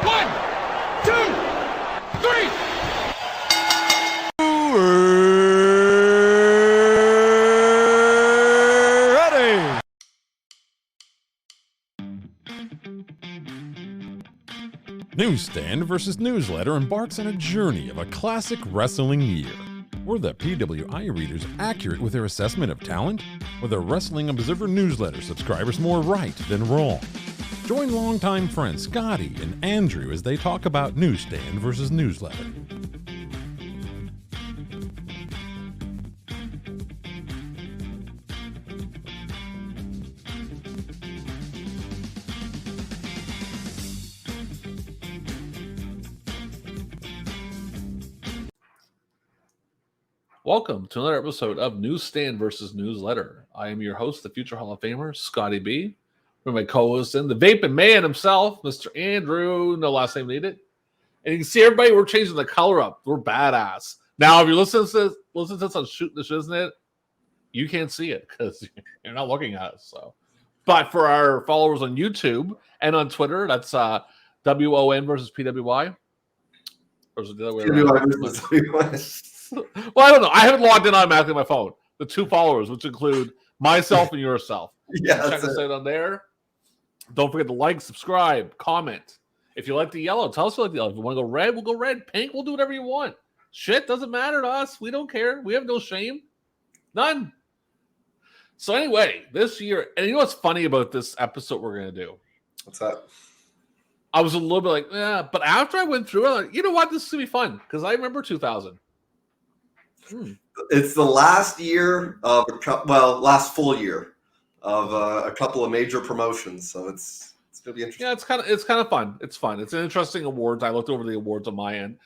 1, 2, 3. Ready. Newsstand versus Newsletter embarks on a journey of a classic wrestling year. Were the PWI readers accurate with their assessment of talent? Were the Wrestling Observer newsletter subscribers more right than wrong? Join longtime friends Scotty and Andrew as they talk about Newsstand versus Newsletter. Welcome to another episode of Newsstand versus Newsletter. I am your host, the future Hall of Famer, Scotty B. With my co-host and the vaping man himself, Mr. Andrew. No last name needed. And you can see everybody, we're changing the color up. We're badass. Now, if you're listening to this on Shooting the Shit, isn't it? You can't see it because you're not looking at us. So, but for our followers on YouTube and on Twitter, that's WON versus PWI. Or is it the other way around? PWI versus PWI. Well, I don't know. I haven't logged in automatically on my phone. The two followers, which include myself and yourself. Yeah, check us out on there. Don't forget to like, subscribe, comment. If you like the yellow, tell us you like the yellow. If you want to go red, we'll go red. Pink, we'll do whatever you want. Shit doesn't matter to us. We don't care. We have no shame. None. So anyway, this year, and you know what's funny about this episode we're going to do? What's that? I was a little bit like, yeah, but after I went through it, I'm like, you know what? This is going to be fun because I remember 2000. It's the last year of last full year of a couple of major promotions, so it's gonna be interesting. Yeah, it's kind of fun. It's fun. It's an interesting awards. I looked over the awards on my end.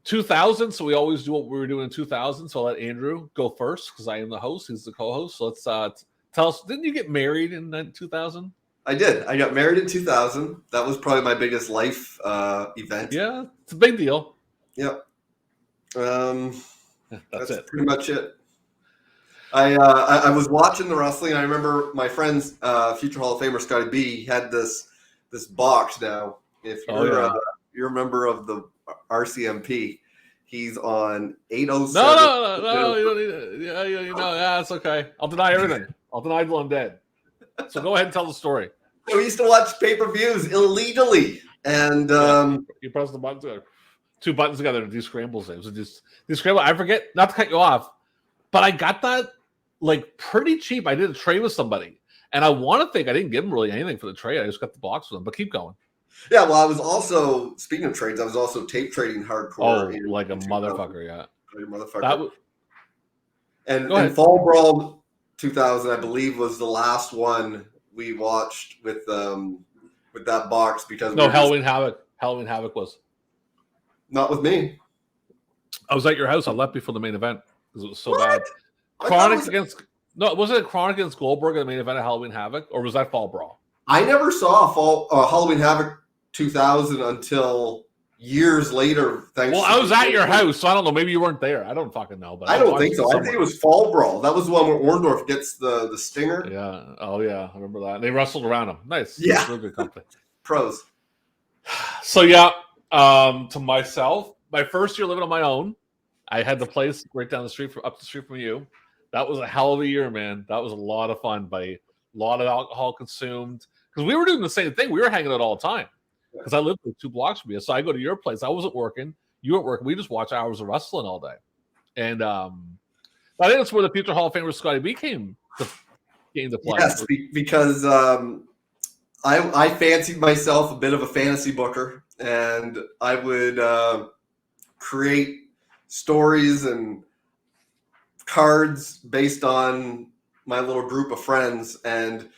2000. So we always do what we were doing in 2000. So I'll let Andrew go first because I am the host. He's the co-host. So let's tell us. Didn't you get married in 2000? I did. I got married in 2000. That was probably my biggest life event. Yeah, it's a big deal. Yep. That's it. Pretty much it. I was watching the wrestling. And I remember my friend's future Hall of Famer Scotty B had this box now. If you're a member of the RCMP, he's on 807. No, you don't need it. Yeah, it's okay. I'll deny everything. I'll deny till I'm dead. So go ahead and tell the story. We used to watch pay-per-views illegally, and you press the buttons. Two buttons together to do scramble saves. Just scramble. I forget not to cut you off, but I got that like pretty cheap. I did a trade with somebody, and I want to think I didn't give him really anything for the trade. I just got the box with him. But keep going. Yeah, well, I was also speaking of trades. I was also tape trading hardcore. Oh, like a motherfucker, yeah. Like a motherfucker. And Fall Brawl 2000, I believe, was the last one we watched with that box because Halloween Havoc. Halloween Havoc was. Not with me. I was at your house. I left before the main event because it was so What? bad. Was it Chronic against Goldberg in the main event of Halloween Havoc, or was that Fall Brawl? I never saw Halloween Havoc 2000 until years later. I was at your house, so I don't know. Maybe you weren't there. I don't fucking know. But I don't think so. I think it was Fall Brawl. That was the one where Orndorff gets the stinger. Yeah. Oh yeah, I remember that. They wrestled around him. Nice. Yeah. Real good company. Pros. So yeah. To myself, my first year living on my own, I had the place right down the street up the street from you. That was a hell of a year, man. That was a lot of fun. By a lot of alcohol consumed because we were doing the same thing. We were hanging out all the time because I lived like 2 blocks from you. So I go to your place. I wasn't working. You weren't working. We just watch hours of wrestling all day. And I think that's where the future Hall of Famer Scotty B came to play. Yes, because I fancied myself a bit of a fantasy booker. And I would create stories and cards based on my little group of friends. And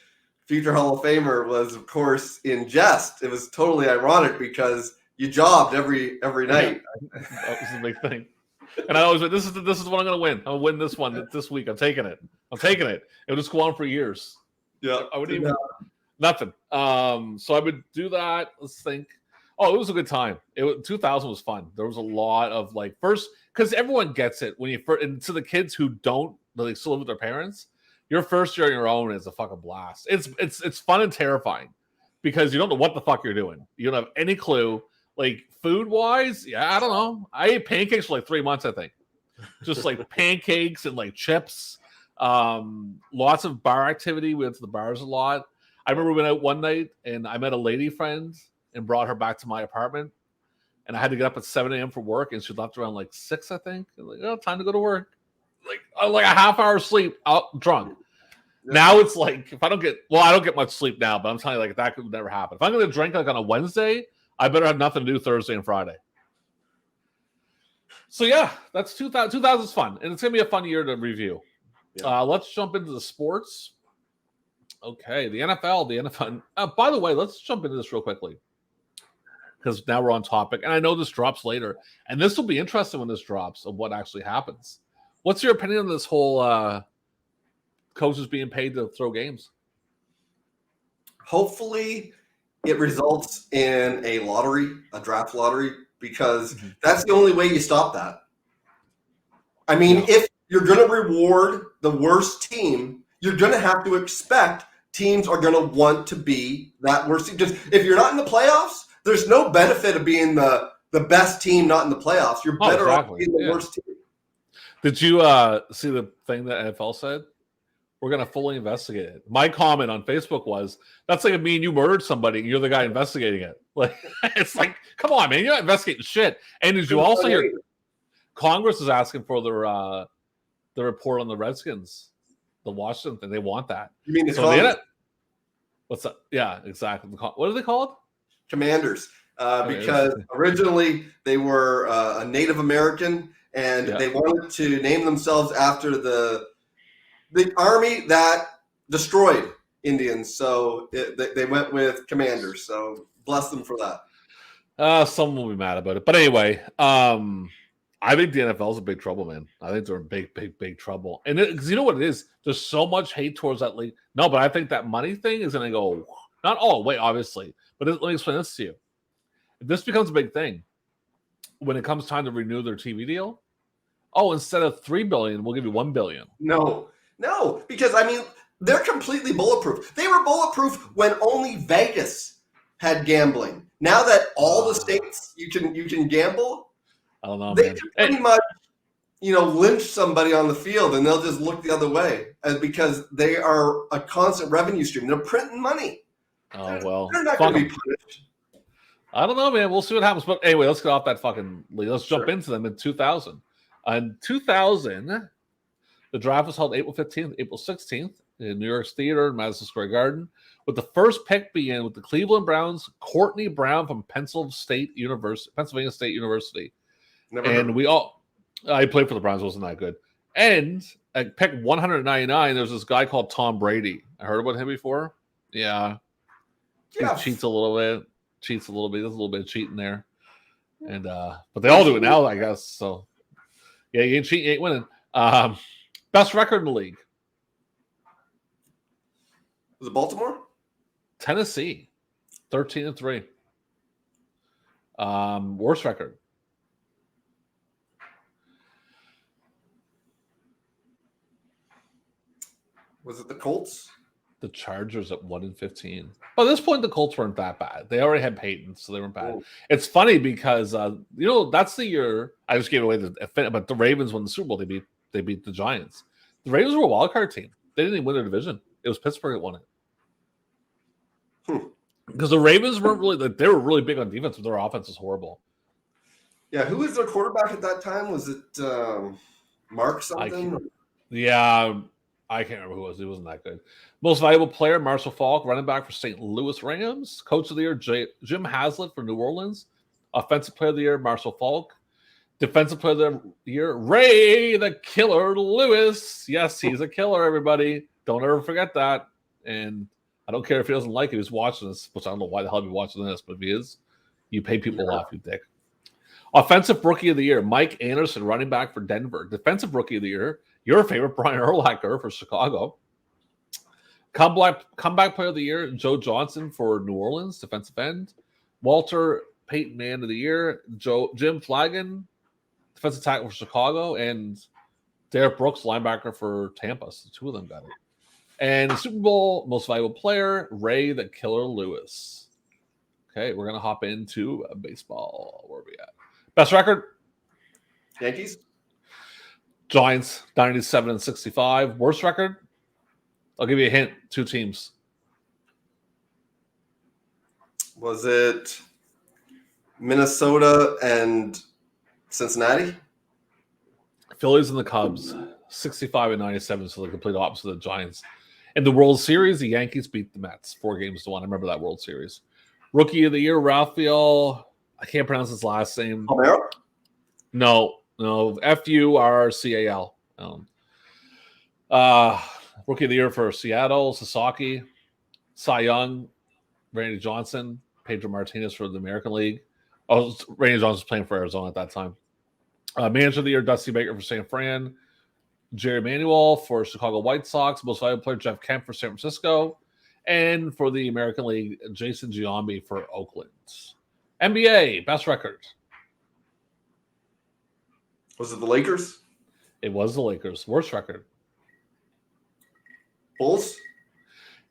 Future Hall of Famer was, of course, in jest. It was totally ironic because you jobbed every night. That was the big thing. And I always went, this is what I'm going to win. I'll win this one this week. I'm taking it. It would just go on for years. Yeah. I would even nothing. So I would do that. Let's think. Oh, it was a good time. 2000 was fun. There was a lot of first, because everyone gets it when you first, and to the kids who don't, but they still live with their parents, your first year on your own is a fucking blast. It's fun and terrifying because you don't know what the fuck you're doing. You don't have any clue. Like food wise, yeah, I don't know. I ate pancakes for like 3 months, I think. Just like pancakes and like chips. Lots of bar activity. We went to the bars a lot. I remember we went out one night and I met a lady friend and brought her back to my apartment. And I had to get up at 7 a.m. for work, and she left around like 6, I think. Like, oh, time to go to work. Like a half hour sleep, out drunk. Yeah. Now it's like if I don't get much sleep now, but I'm telling you, like that could never happen. If I'm gonna drink like on a Wednesday, I better have nothing to do Thursday and Friday. So yeah, that's 2000. 2000 is fun, and it's gonna be a fun year to review. Yeah. Let's jump into the sports. Okay, the NFL. By the way, let's jump into this real quickly because now we're on topic, and I know this drops later, and this will be interesting when this drops of what actually happens. What's your opinion on this whole coaches being paid to throw games? Hopefully, it results in a draft lottery, because that's the only way you stop that. I mean, if you're going to reward the worst team, you're going to have to expect teams are going to want to be that worst team. Just if you're not in the playoffs, there's no benefit of being the best team not in the playoffs. You're better off being the worst team. Did you see the thing that NFL said? We're going to fully investigate it. My comment on Facebook was, that's like me and you murdered somebody and you're the guy investigating it. Like, it's like, come on, man. You're not investigating shit. And did you also hear Congress is asking for the report on the Redskins, the Washington thing. They want that. You mean the what's that? Yeah, exactly. What are they called? Commanders. Because originally they were a Native American, and they wanted to name themselves after the army that destroyed Indians. So they went with Commanders. So bless them for that. Someone will be mad about it. But anyway, I think the NFL is in big trouble, man. I think they're in big trouble. And because you know what it is? There's so much hate towards that league. No, but I think that money thing is going to go not all the way, obviously. But let me explain this to you. If this becomes a big thing, when it comes time to renew their TV deal, instead of $3 billion, we'll give you $1 billion. No, because I mean, they're completely bulletproof. They were bulletproof when only Vegas had gambling. Now that all the states you can gamble, I don't know. They can pretty much, lynch somebody on the field, and they'll just look the other way, because they are a constant revenue stream. They're printing money. Oh well, they're not going to be punished. I don't know, man. We'll see what happens. But anyway, let's get off that fucking league. Let's jump into them in 2000. In 2000, the draft was held April 15th, April 16th in New York's Theater in Madison Square Garden, with the first pick being with the Cleveland Browns, Courtney Brown from Pennsylvania State University. I played for the Browns, wasn't that good. And at pick 199, there's this guy called Tom Brady. I heard about him before. Yeah. He cheats a little bit. There's a little bit of cheating there. And but they all do it now, I guess. So yeah, you ain't cheating, you ain't winning. Best record in the league. Was it Baltimore? Tennessee. 13-3. Worst record. Was it the Colts? The Chargers at 1-15. By this point, the Colts weren't that bad. They already had Peyton, so they weren't bad. Oh. It's funny because that's the year I just gave away but the Ravens won the Super Bowl. They beat the Giants. The Ravens were a wild card team. They didn't even win their division. It was Pittsburgh that won it. Because the Ravens weren't really they were really big on defense, but their offense was horrible. Yeah, who was their quarterback at that time? Was it Mark something? I can't remember who it was. He wasn't that good. Most valuable player, Marshall Faulk, running back for St. Louis Rams. Coach of the year, Jim Haslett for New Orleans. Offensive player of the year, Marshall Faulk. Defensive player of the year, Ray the Killer Lewis. Yes, he's a killer, everybody. Don't ever forget that. And I don't care if he doesn't like it. He's watching this, which I don't know why the hell he'd be watching this, but if he is, you pay people off, you dick. Offensive rookie of the year, Mike Anderson, running back for Denver. Defensive rookie of the year, your favorite, Brian Urlacher for Chicago. Comeback player of the year, Joe Johnson for New Orleans, defensive end. Walter Payton Man of the year, Jim Flanagan, defensive tackle for Chicago, and Derek Brooks, linebacker for Tampa. So two of them got it. And the Super Bowl most valuable player, Ray the Killer Lewis. Okay, we're gonna hop into baseball. Where are we at? Best record? Yankees. Giants, 97-65. Worst record? I'll give you a hint. 2 teams. Was it Minnesota and Cincinnati? Phillies and the Cubs, 65-97, so the complete opposite of the Giants. In the World Series, the Yankees beat the Mets 4-1. I remember that World Series. Rookie of the Year, Rafael. I can't pronounce his last name. Palmeiro? No, Furcal. Rookie of the Year for Seattle, Sasaki. Cy Young, Randy Johnson, Pedro Martinez for the American League. Oh, Randy Johnson was playing for Arizona at that time. Manager of the Year, Dusty Baker for San Fran. Jerry Manuel for Chicago White Sox. Most valuable player, Jeff Kemp for San Francisco. And for the American League, Jason Giambi for Oakland. NBA, best record. Was it the Lakers? It was the Lakers. Worst record. Bulls?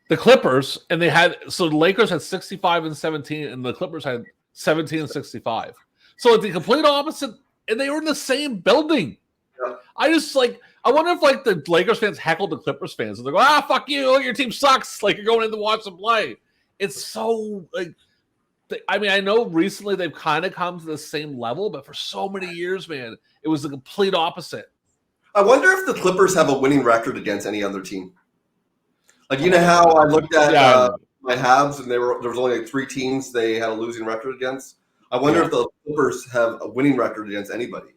The Clippers, and they had, so the Lakers had 65-17, and the Clippers had 17-65. So at the complete opposite, and they were in the same building. Yeah. I wonder if like the Lakers fans heckled the Clippers fans, and they go, fuck you, your team sucks. Like you're going in to watch them play. It's so like, I know recently they've kind of come to the same level, but for so many years, man, it was the complete opposite. I wonder if the Clippers have a winning record against any other team. Like, you know how I looked at my Habs and there was only like 3 teams they had a losing record against? I wonder if the Clippers have a winning record against anybody.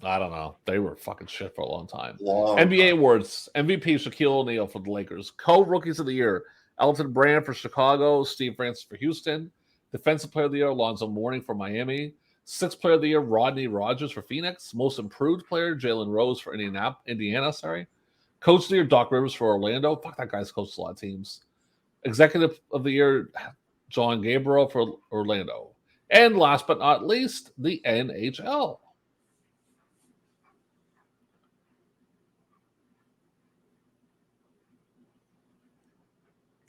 I don't know. They were fucking shit for a long time. NBA awards. MVP, Shaquille O'Neal for the Lakers. Co-Rookies of the Year, Elton Brand for Chicago, Steve Francis for Houston. Defensive Player of the Year, Alonzo Mourning for Miami. Sixth Player of the Year, Rodney Rogers for Phoenix. Most Improved Player, Jalen Rose for Indiana. Coach of the Year, Doc Rivers for Orlando. Fuck, that guy's coached a lot of teams. Executive of the Year, John Gabriel for Orlando. And last but not least, the NHL.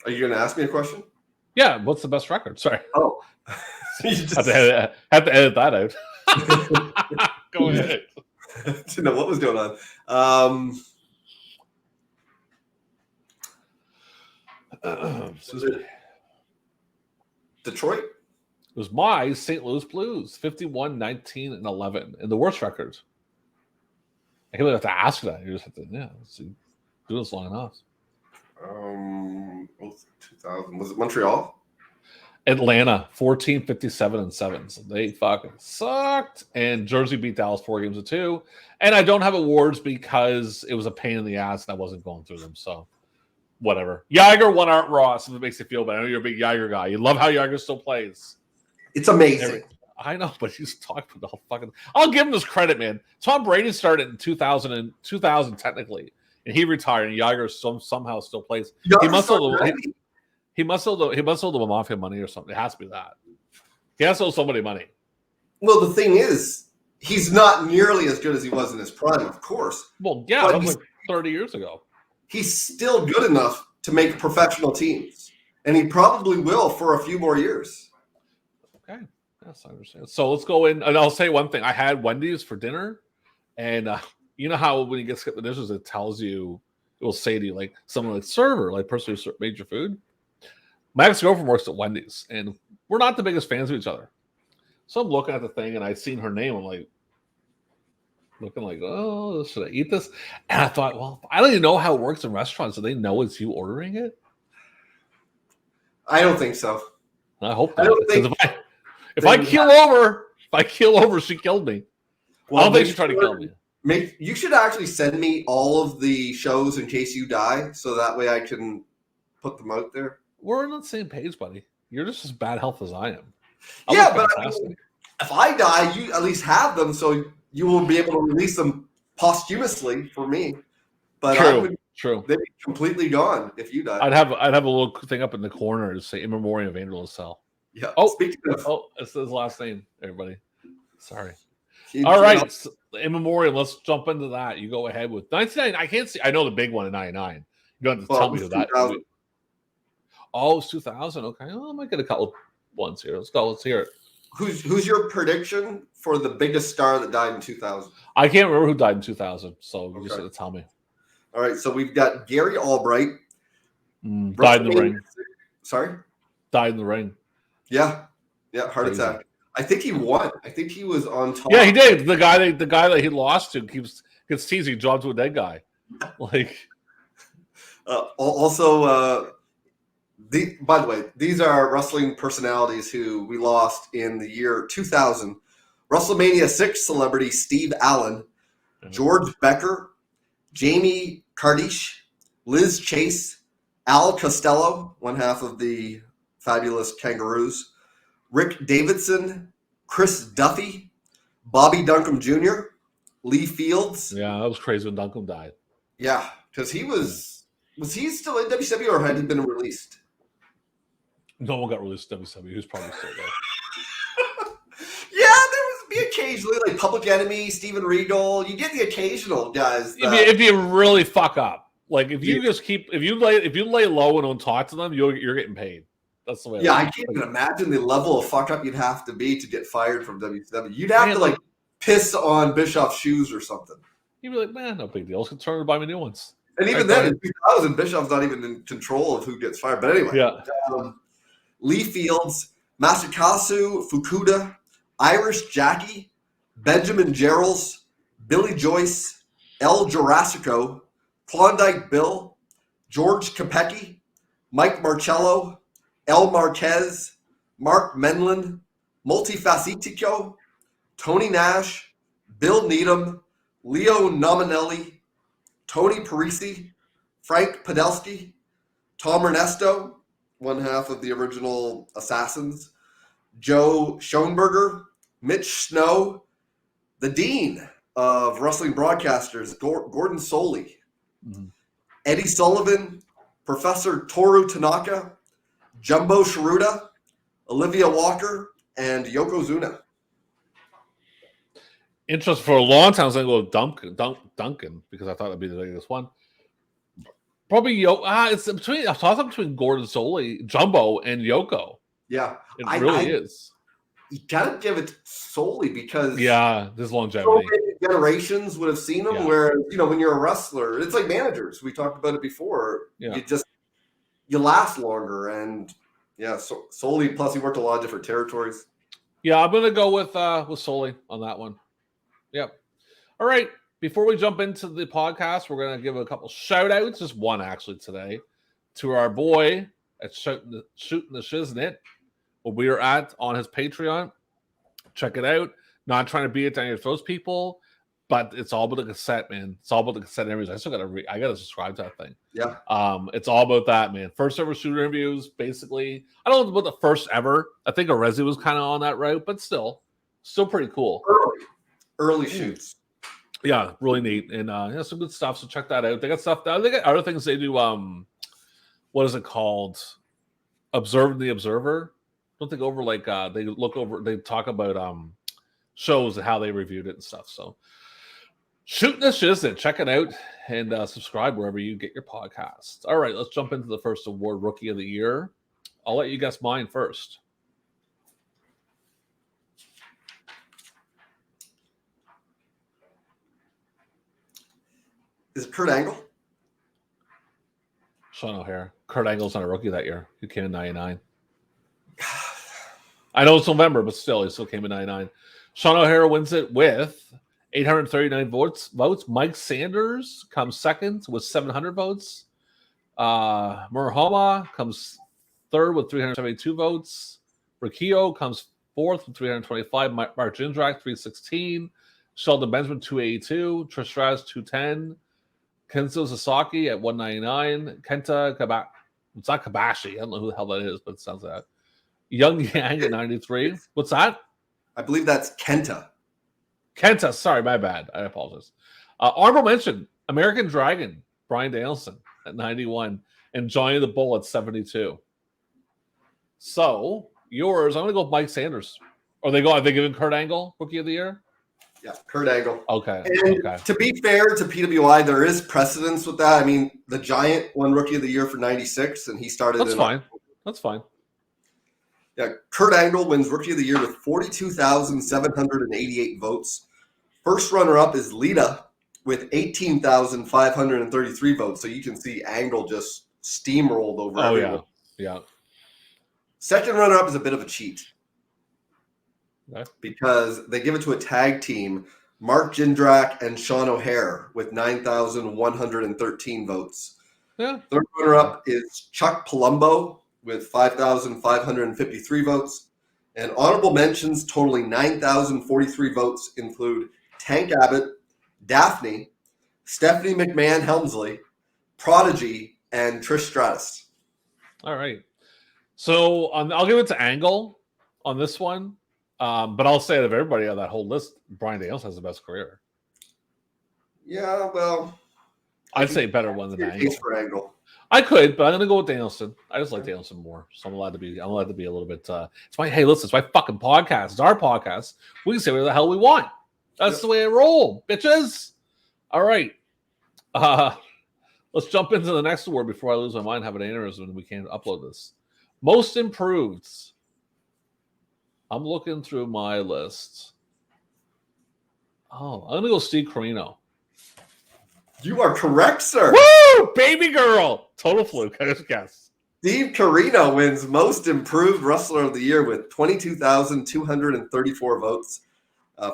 Are you going to ask me a question? Yeah, what's the best record? Sorry. Oh. Have to edit that out. Go ahead. Didn't know what was going on. Detroit? It was my St. Louis Blues, 51-19-11. And the worst record. I can't really have to ask that. You just have to, do this long enough. 2000. Was it Montreal? Atlanta, 14-57-7. So they fucking sucked. And Jersey beat Dallas 4-2. And I don't have awards because it was a pain in the ass and I wasn't going through them. So whatever. Yager won Art Ross, if it makes you feel better. I know you're a big Yager guy. You love how Yager still plays. It's amazing. I know, but he's talking about the whole fucking. I'll give him this credit, man. Tom Brady started in 2000 technically, and he retired. And Yager somehow still plays. He must owe the mafia money or something. It has to be that. He has to owe somebody money. Well, the thing is, he's not nearly as good as he was in his prime, of course. Well, yeah, that was like 30 years ago. He's still good enough to make professional teams, and he probably will for a few more years. Okay. Yes, I understand. So let's go in, and I'll say one thing. I had Wendy's for dinner, and you know how when you get skipped the dishes, it tells you, it will say to you, like, someone like server, like person who made your food. My ex-girlfriend works at Wendy's, and we're not the biggest fans of each other. So I'm looking at the thing, and I seen her name. I'm like, looking like, oh, should I eat this? And I thought, well, I don't even know how it works in restaurants. Do they know it's you ordering it? I don't think so. I hope not. I don't think if I keel over, she killed me. Well, I don't think she tried to kill me. You should actually send me all of the shows in case you die, so that way I can put them out there. We're on the same page, buddy. You're just as bad health as I am. Yeah, but if I die, you at least have them, so you will be able to release them posthumously for me. But True. They'd be completely gone if you die. I'd have a little thing up in the corner to say "In Memoriam of Angel LaSalle." Yeah. Oh, it's his last name, everybody. Sorry. All right. So, in Memoriam, let's jump into that. You go ahead with 99. I can't see. I know the big one in 99. You have to Well, tell it me was who that. 2000. Oh, it's 2000. Okay, well, I might get a couple ones here. Let's go. Let's hear it. Who's your prediction for the biggest star that died in 2000? I can't remember who died in 2000, so you just Okay. have to tell me. All right, so we've got Gary Albright. Died in the ring. Sorry? Died in the ring. Yeah, heart Crazy. attack. I think he won. I think he was on top. Yeah, he did. The guy that he lost to gets teased. He dropped to a dead guy. Like, also, by the way, these are wrestling personalities who we lost in the year 2000. WrestleMania 6 celebrity Steve Allen, George Becker, Jamie Cardish, Liz Chase, Al Costello, one half of the Fabulous Kangaroos, Rick Davidson, Chris Duffy, Bobby Duncombe Jr., Lee Fields. yeah, that was crazy when Duncombe died. Yeah, because he was he still in WCW or had he been released? No one got released to WCW. He was probably still there. Yeah, there would be occasionally like Public Enemy, Steven Regal. You get the occasional guys. If you really fuck up, like if you just keep if you lay low and don't talk to them, you're getting paid. That's the way. Yeah, I can't even imagine the level of fuck up you'd have to be to get fired from WCW. You'd have to like piss on Bischoff's shoes or something. You'd be like, man, no big deal. Let's turn to buy me new ones. And even then, in 2000, Bischoff's not even in control of who gets fired. But anyway, yeah. Lee Fields, Masakazu Fukuda, Irish Jackie, Benjamin Gerals, Billy Joyce, El Jurassico, Klondike Bill, George Capecchi, Mike Marcello, El Marquez, Mark Menlin, Multifacetico, Tony Nash, Bill Needham, Leo Nominelli, Tony Parisi, Frank Podolsky, Tom Ernesto, one half of the original Assassins, Joe Schoenberger, Mitch Snow, the Dean of Wrestling Broadcasters, Gordon Soley, Eddie Sullivan, Professor Toru Tanaka, Jumbo Sharuda, Olivia Walker, and Yokozuna. Interest for a long time. I was going to go Duncan because I thought it'd be the biggest one. Probably it's between. I thought between Gordon Soley, Jumbo, and Yoko. Yeah, it really is. You gotta give it Soley because there's longevity. So many generations would have seen him. Where when you're a wrestler, it's like managers. We talked about it before. Yeah. You last longer, and so Soley. Plus, he worked a lot of different territories. Yeah, I'm gonna go with Soley on that one. Yep. All right. Before we jump into the podcast, we're gonna give a couple shout outs, just one actually today, to our boy at Shooting the Shiznit. What we are at on his Patreon. Check it out. Not trying to beat it to any of those people, but it's all about the cassette, man. It's all about the cassette interviews. I still gotta subscribe to that thing. Yeah. It's all about that, man. First ever shooter interviews, basically. I don't know about the first ever. I think Arezzi was kind of on that route, but still pretty cool. Early shoots. Yeah, really neat. And some good stuff. So check that out. They got stuff. They got other things they do. What is it called? Observe the Observer. Don't they go over they talk about shows and how they reviewed it and stuff. So Shooting the Shiznit, check it out and subscribe wherever you get your podcasts. All right, let's jump into the first award, Rookie of the Year. I'll let you guess mine first. Is it Kurt Angle? Sean O'Hare. Kurt Angle's not a rookie that year. He came in 99. I know it's November, but still, he still came in 99. Sean O'Hare wins it with 839 votes. Mike Sanders comes second with 700 votes. Murahama comes third with 372 votes. Rikio comes fourth with 325. Mark Jindrak, 316. Sheldon Benjamin, 282. Trish Stratus, 210. Kenzo Sasaki at 199. Kenta Kabashi. It's not Kabashi. I don't know who the hell that is, but it sounds like that. Young Yang at 93. What's that? I believe that's Kenta. Kenta, sorry, my bad. I apologize. Honorable mention, American Dragon, Bryan Danielson at 91, and Johnny the Bull at 72. So, yours, I'm going to go with Mike Sanders. Are they giving Kurt Angle Rookie of the Year? Yeah, Kurt Angle. Okay. And Okay. to be fair to PWI, there is precedence with that. I mean, the Giant won Rookie of the Year for 96, and he started That's in fine. That's fine. Yeah, Kurt Angle wins Rookie of the Year with 42,788 votes. First runner-up is Lita with 18,533 votes. So you can see Angle just steamrolled over everyone. Yeah. Second runner-up is a bit of a cheat. Okay. Because they give it to a tag team, Mark Jindrak and Sean O'Hare with 9,113 votes. Yeah. Third runner-up is Chuck Palumbo with 5,553 votes. And honorable mentions totaling 9,043 votes include Tank Abbott, Daphne, Stephanie McMahon Helmsley, Prodigy, and Trish Stratus. All right. So I'll give it to Angle on this one. But I'll say out of everybody on that whole list, Bryan Danielson has the best career. Yeah, well, I'd say better one than Angle. For Angle. I could, but I'm gonna go with Danielson. I just like Danielson more, so I'm allowed to be a little bit. It's my it's my fucking podcast. It's our podcast. We can say whatever the hell we want. That's the way I roll, bitches. All right. Let's jump into the next award before I lose my mind, have an aneurysm, and we can't upload this. Most improved. I'm looking through my list. Oh, I'm gonna go Steve Corino. You are correct, sir. Woo! Baby girl. Total fluke. I just guessed. Steve Corino wins Most Improved Wrestler of the Year with 22,234 votes.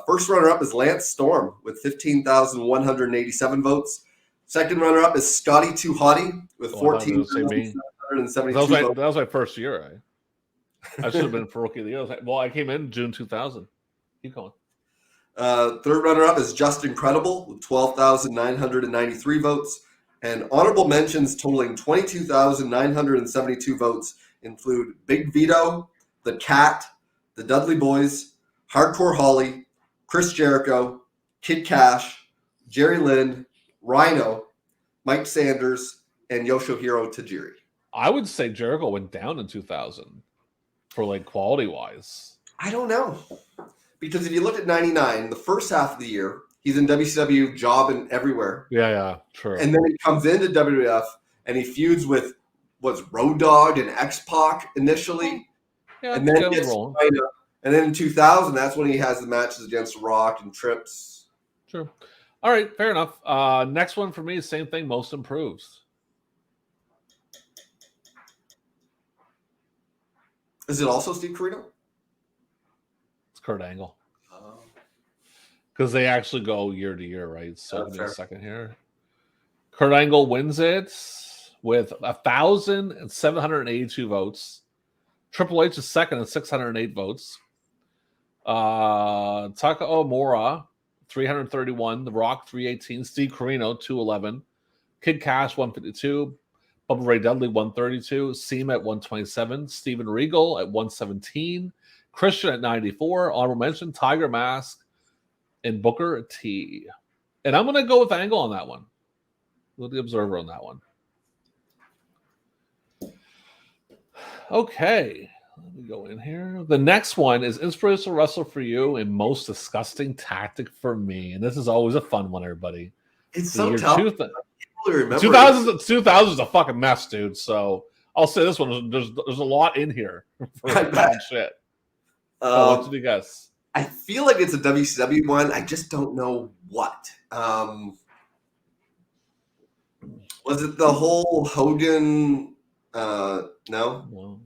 First runner-up is Lance Storm with 15,187 votes. Second runner-up is Scotty Too Hottie with 14,773 votes. That was my first year, right? I should have been for Rookie of the Year. Well, I came in June 2000. Keep going. Third runner-up is Just Incredible with 12,993 votes. And honorable mentions totaling 22,972 votes include Big Vito, The Cat, The Dudley Boys, Hardcore Holly, Chris Jericho, Kid Cash, Jerry Lynn, Rhino, Mike Sanders, and Yoshihiro Tajiri. I would say Jericho went down in 2000 for like quality wise. I don't know. Because if you look at 99, the first half of the year, he's in WCW jobbing everywhere. Yeah, true. And then he comes into WWF and he feuds with Road Dogg and X-Pac initially. Yeah, and then he gets China. And then in 2000, that's when he has the matches against Rock and Trips. Sure. All right, fair enough. Next one for me is same thing, Most Improved. Is it also Steve Corino? It's Kurt Angle. Because they actually go year to year, right? So give me a second here. Kurt Angle wins it with 1,782 votes. Triple H is second at 608 votes. Taka Omura, 331. The Rock, 318. Steve Corino, 211. Kid Cash, 152. Bubba Ray Dudley, 132. Seema at 127. Steven Regal at 117. Christian at 94. Honorable mention, Tiger Mask and Booker T. And I'm going to go with Angle on that one. With the Observer on that one. Okay. Let me go in here. The next one is Inspirational Wrestler for You and Most Disgusting Tactic for Me. And this is always a fun one, everybody. It's so tough. 2000 is a fucking mess, dude. So I'll say this one. There's a lot in here for bad shit. What did you guess? I feel like it's a WCW one. I just don't know what. Was it the whole Hogan? No.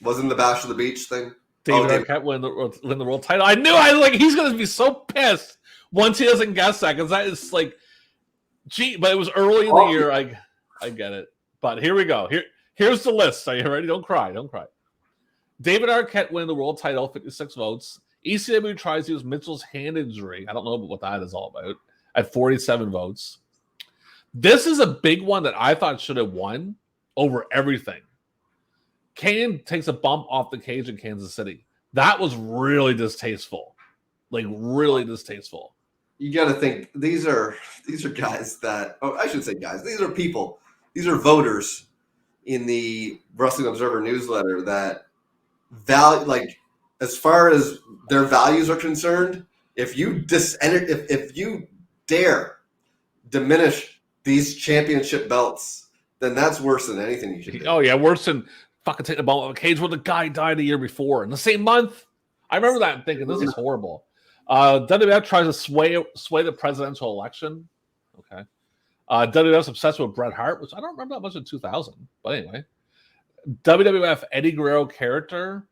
Wasn't the Bash of the Beach thing? David Arquette win the world title. I knew. I was like, he's gonna be so pissed once he doesn't guess that, because that is like, gee. But it was early in the year. I get it. But here we go. Here's the list. Are you ready? Don't cry. David Arquette win the world title, 56 votes. ECW tries to use Mitchell's hand injury. I don't know what that is all about. At 47 votes. This is a big one that I thought should have won over everything. Kane takes a bump off the cage in Kansas City. That was really distasteful. Like, really distasteful. You got to think, these are guys that, I should say guys, these are people. These are voters in the Wrestling Observer newsletter that value, like, as far as their values are concerned, if you if you dare diminish these championship belts, then that's worse than anything you should do. Oh yeah, worse than fucking taking the belt out of a cage where the guy died a year before in the same month. I remember that and thinking this is horrible. WWF tries to sway the presidential election. Okay. WWF's obsessed with Bret Hart, which I don't remember that much in 2000. But anyway, WWF Eddie Guerrero character,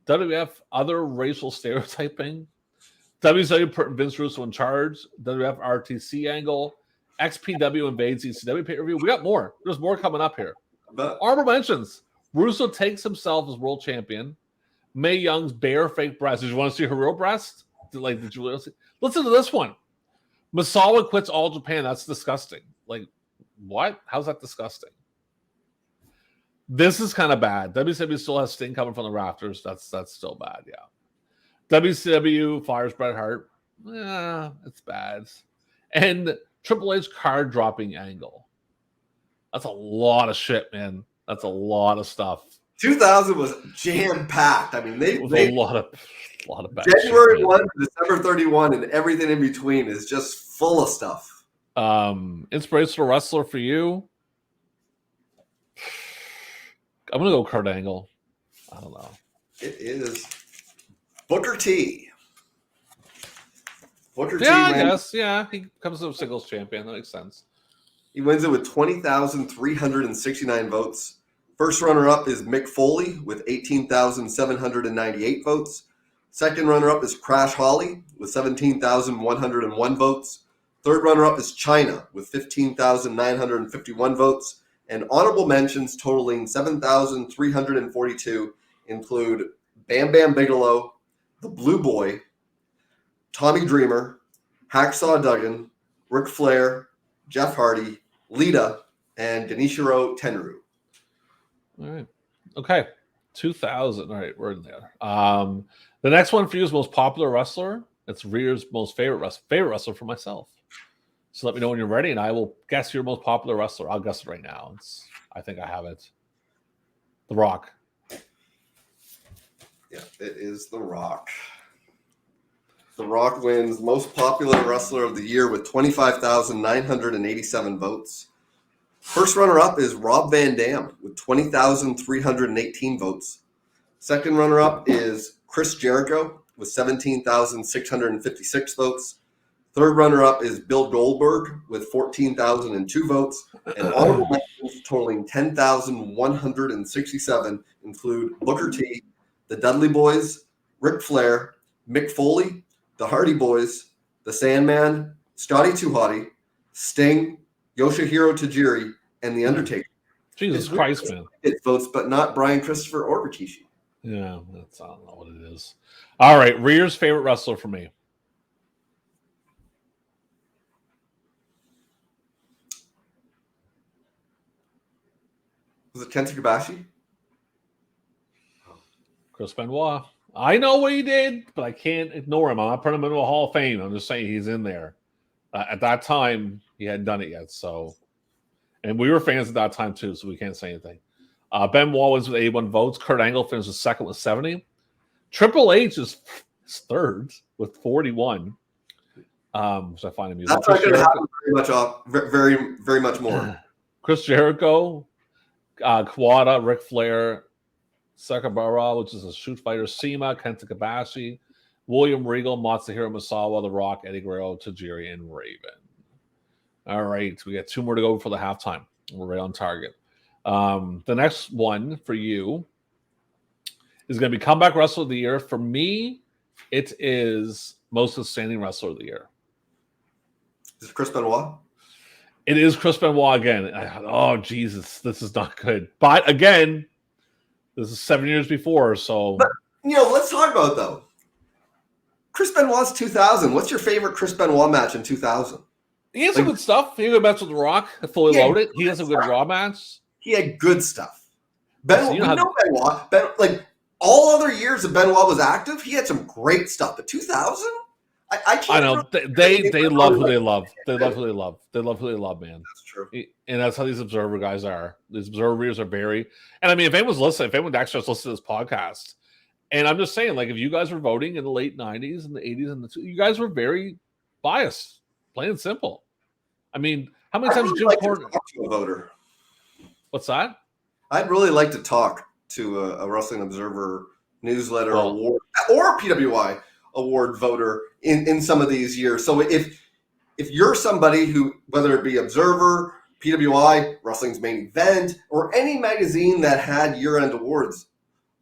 WWF other racial stereotyping, WCW putting Vince Russo in charge, WWF RTC angle, XPW invades ECW pay-per-view. We got more. There's more coming up here. But Honorable mentions. Russo takes himself as world champion. Mae Young's bare fake breast. Did you want to see her real breast? Did you listen to this one? Misawa quits All Japan. That's disgusting. Like, what? How's that disgusting? This is kind of bad. WCW still has Sting coming from the rafters. That's still bad, yeah. WCW fires Bret Hart. Yeah, it's bad. And Triple H card dropping angle. That's a lot of shit, man. That's a lot of stuff. 2000 was jam packed. I mean, they a lot of bad January shit, 1 to December 31 and everything in between is just full of stuff. Inspirational wrestler for you. I'm gonna go Kurt Angle. I don't know. It is Booker T. Booker T. I guess. Yeah, he comes to a singles champion. That makes sense. He wins it with 20,369 votes. First runner-up is Mick Foley with 18,798 votes. Second runner-up is Crash Holly with 17,101 votes. Third runner-up is China with 15,951 votes. And honorable mentions totaling 7,342 include Bam Bam Bigelow, The Blue Boy, Tommy Dreamer, Hacksaw Duggan, Ric Flair, Jeff Hardy, Lita, and Genishiro Tenryu. All right. Okay. 2000. All right, we're in there. The next one for you is most popular wrestler. It's Rhea's most favorite wrestler for myself. So let me know when you're ready, and I will guess your most popular wrestler. I'll guess it right now. I think I have it. The Rock. Yeah, it is The Rock. The Rock wins most popular wrestler of the year with 25,987 votes. First runner-up is Rob Van Dam with 20,318 votes. Second runner-up is Chris Jericho with 17,656 votes. Third runner-up is Bill Goldberg with 14,002 votes. And honorable mentions totaling 10,167 include Booker T, the Dudley Boys, Ric Flair, Mick Foley, the Hardy Boys, the Sandman, Scotty 2 Hotty, Sting, Yoshihiro Tajiri, and The Undertaker. Jesus Christ, man. It votes, but not Brian Christopher or Rikishi. Yeah, I don't know what it is. All right, Rhea's favorite wrestler for me. Was it Kenta Kobashi? Chris Benoit. I know what he did, but I can't ignore him. I'm not putting him into a Hall of Fame. I'm just saying he's in there. At that time, he hadn't done it yet. So, and we were fans at that time too, so we can't say anything. Benoit wins with 81 votes. Kurt Angle finishes second with 70. Triple H is third with 41. Which I find amusing. That's not going to happen very much more. Chris Jericho, Kawada, Ric Flair, Sakabara, which is a shoot fighter, Sema, Kenta Kobashi, William Regal, Matsuhiro Misawa, The Rock, Eddie Guerrero, Tajiri, and Raven. All right, we got two more to go for the halftime. We're right on target. The next one for you is going to be Comeback Wrestler of the Year. For me, it is Most Outstanding Wrestler of the Year. Is it Chris Benoit? It is Chris Benoit again. Oh, Jesus, this is not good. But again, this is 7 years before, so. But, let's talk about it, though. Chris Benoit's 2000. What's your favorite Chris Benoit match in 2000? He has some good stuff. He had a good match with The Rock, fully loaded. He has a good Raw match. He had good stuff. Benoit, Benoit. All other years that Benoit was active, he had some great stuff. But 2000? I can't. I know. They love who they love. They love who they love. They love who they love, man. That's true. And that's how these Observer guys are. These Observer readers are very. And I mean, if anyone's listening, if anyone actually has listened to this podcast And I'm just saying, like, if you guys were voting in the late 90s and the 80s and you guys were very biased, plain and simple. I mean, how many times Jim Cornette? To talk to a voter. What's that? I'd really like to talk to a Wrestling Observer newsletter award or PWI award voter in some of these years. So if you're somebody who, whether it be Observer, PWI, Wrestling's Main Event, or any magazine that had year-end awards,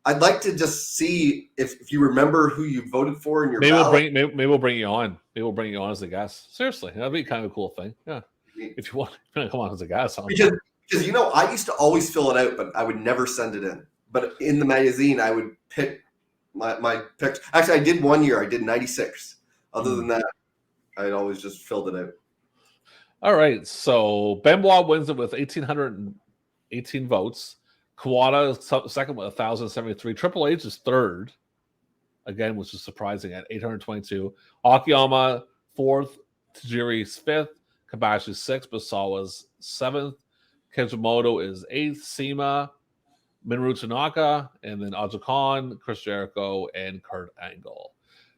I'd like to just see if you remember who you voted for in your ballot. Maybe we'll bring you on. Maybe we'll bring you on as a guest. Seriously, that'd be kind of a cool thing. Yeah, if you want to come on as a guest. Because I used to always fill it out, but I would never send it in. But in the magazine, I would pick my picks. Actually, I did one year. I did 96. Other than that, I'd always just filled it out. All right. So Benoit wins it with 1,818 votes. Kawada is second with 1,073. Triple H is third, again, which is surprising at 822. Akiyama fourth. Tajiri's fifth. Kabashi's sixth. Basawa's seventh. Kenzimoto is eighth. Sema, Minoru Tanaka, and then Aja Khan, Chris Jericho, and Kurt Angle.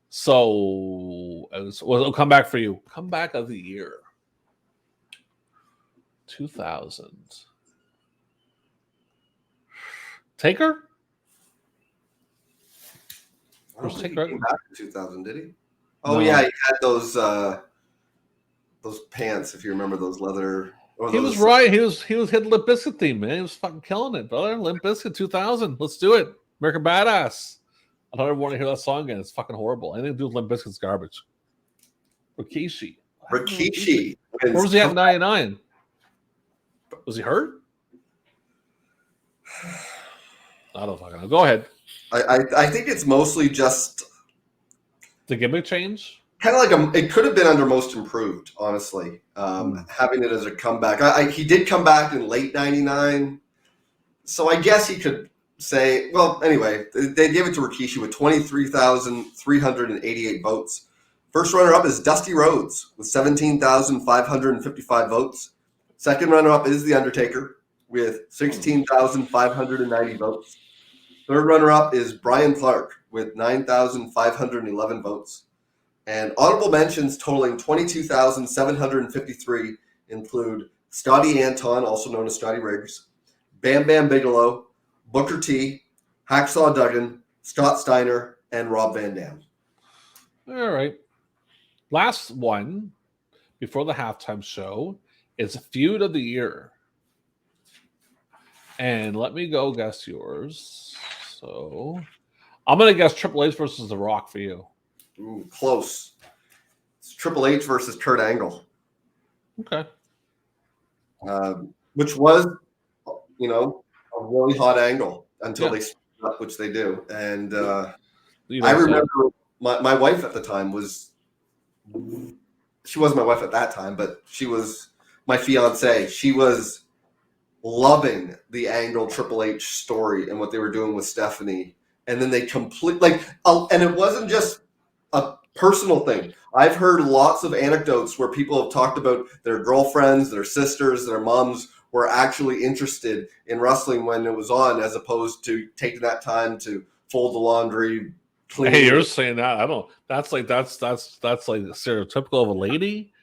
So, we'll come back for you. Comeback of the year. 2000. Taker? I don't think he came back in 2000, did he? Oh, no. Yeah, he had those pants, if you remember those leather. He was right. He was hitting Limp Bizkit theme, man. He was fucking killing it, brother. Limp Bizkit 2000. Let's do it. American Badass. I don't ever want to hear that song again. It's fucking horrible. Anything to do with Limp Bizkit's garbage. Rikishi. Where was he at 99? Was he hurt? I don't fucking know. Go ahead. I think it's mostly just the gimmick change. Kind of like it could have been under Most Improved, honestly. Having it as a comeback. He did come back in late '99, so I guess he could say. Well, anyway, they gave it to Rikishi with 23,388 votes. First runner-up is Dusty Rhodes with 17,555 votes. Second runner-up is The Undertaker with 16,590 votes. Third runner-up is Brian Clark with 9,511 votes. And honorable mentions totaling 22,753 include Scotty Anton, also known as Scotty Riggs, Bam Bam Bigelow, Booker T, Hacksaw Duggan, Scott Steiner, and Rob Van Dam. All right. Last one before the halftime show is Feud of the Year. And let me go guess yours. So I'm going to guess Triple H versus The Rock for you. Ooh, close. It's Triple H versus Kurt Angle. Okay. Which was, a really hot angle until they split up, which they do. And I remember my wife at the time she wasn't my wife at that time, but she was my fiance. She was loving the Angle Triple H story and what they were doing with Stephanie. And then they and it wasn't just a personal thing. I've heard lots of anecdotes where people have talked about their girlfriends, their sisters, their moms were actually interested in wrestling when it was on, as opposed to taking that time to fold the laundry, clean. Hey, you're saying that? I don't. That's like stereotypical of a lady.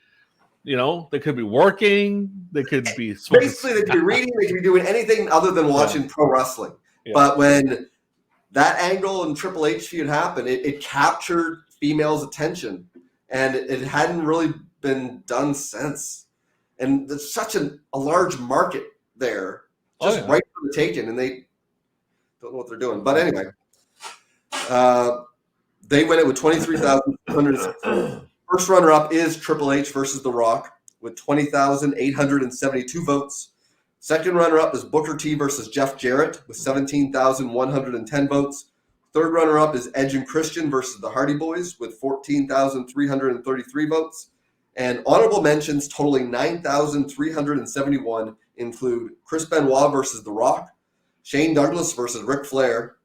They could be working. They could be basically they could be reading. They could be doing anything other than watching pro wrestling. Yeah. But when that Angle and Triple H feud happened, it captured females' attention, and it hadn't really been done since. And there's such a large market there, just right for the taking, and they don't know what they're doing. But anyway, they win it with 23,200. First runner-up is Triple H versus The Rock with 20,872 votes. Second runner-up is Booker T versus Jeff Jarrett with 17,110 votes. Third runner-up is Edge and Christian versus the Hardy Boys with 14,333 votes. And honorable mentions totaling 9,371 include Chris Benoit versus The Rock, Shane Douglas versus Ric Flair,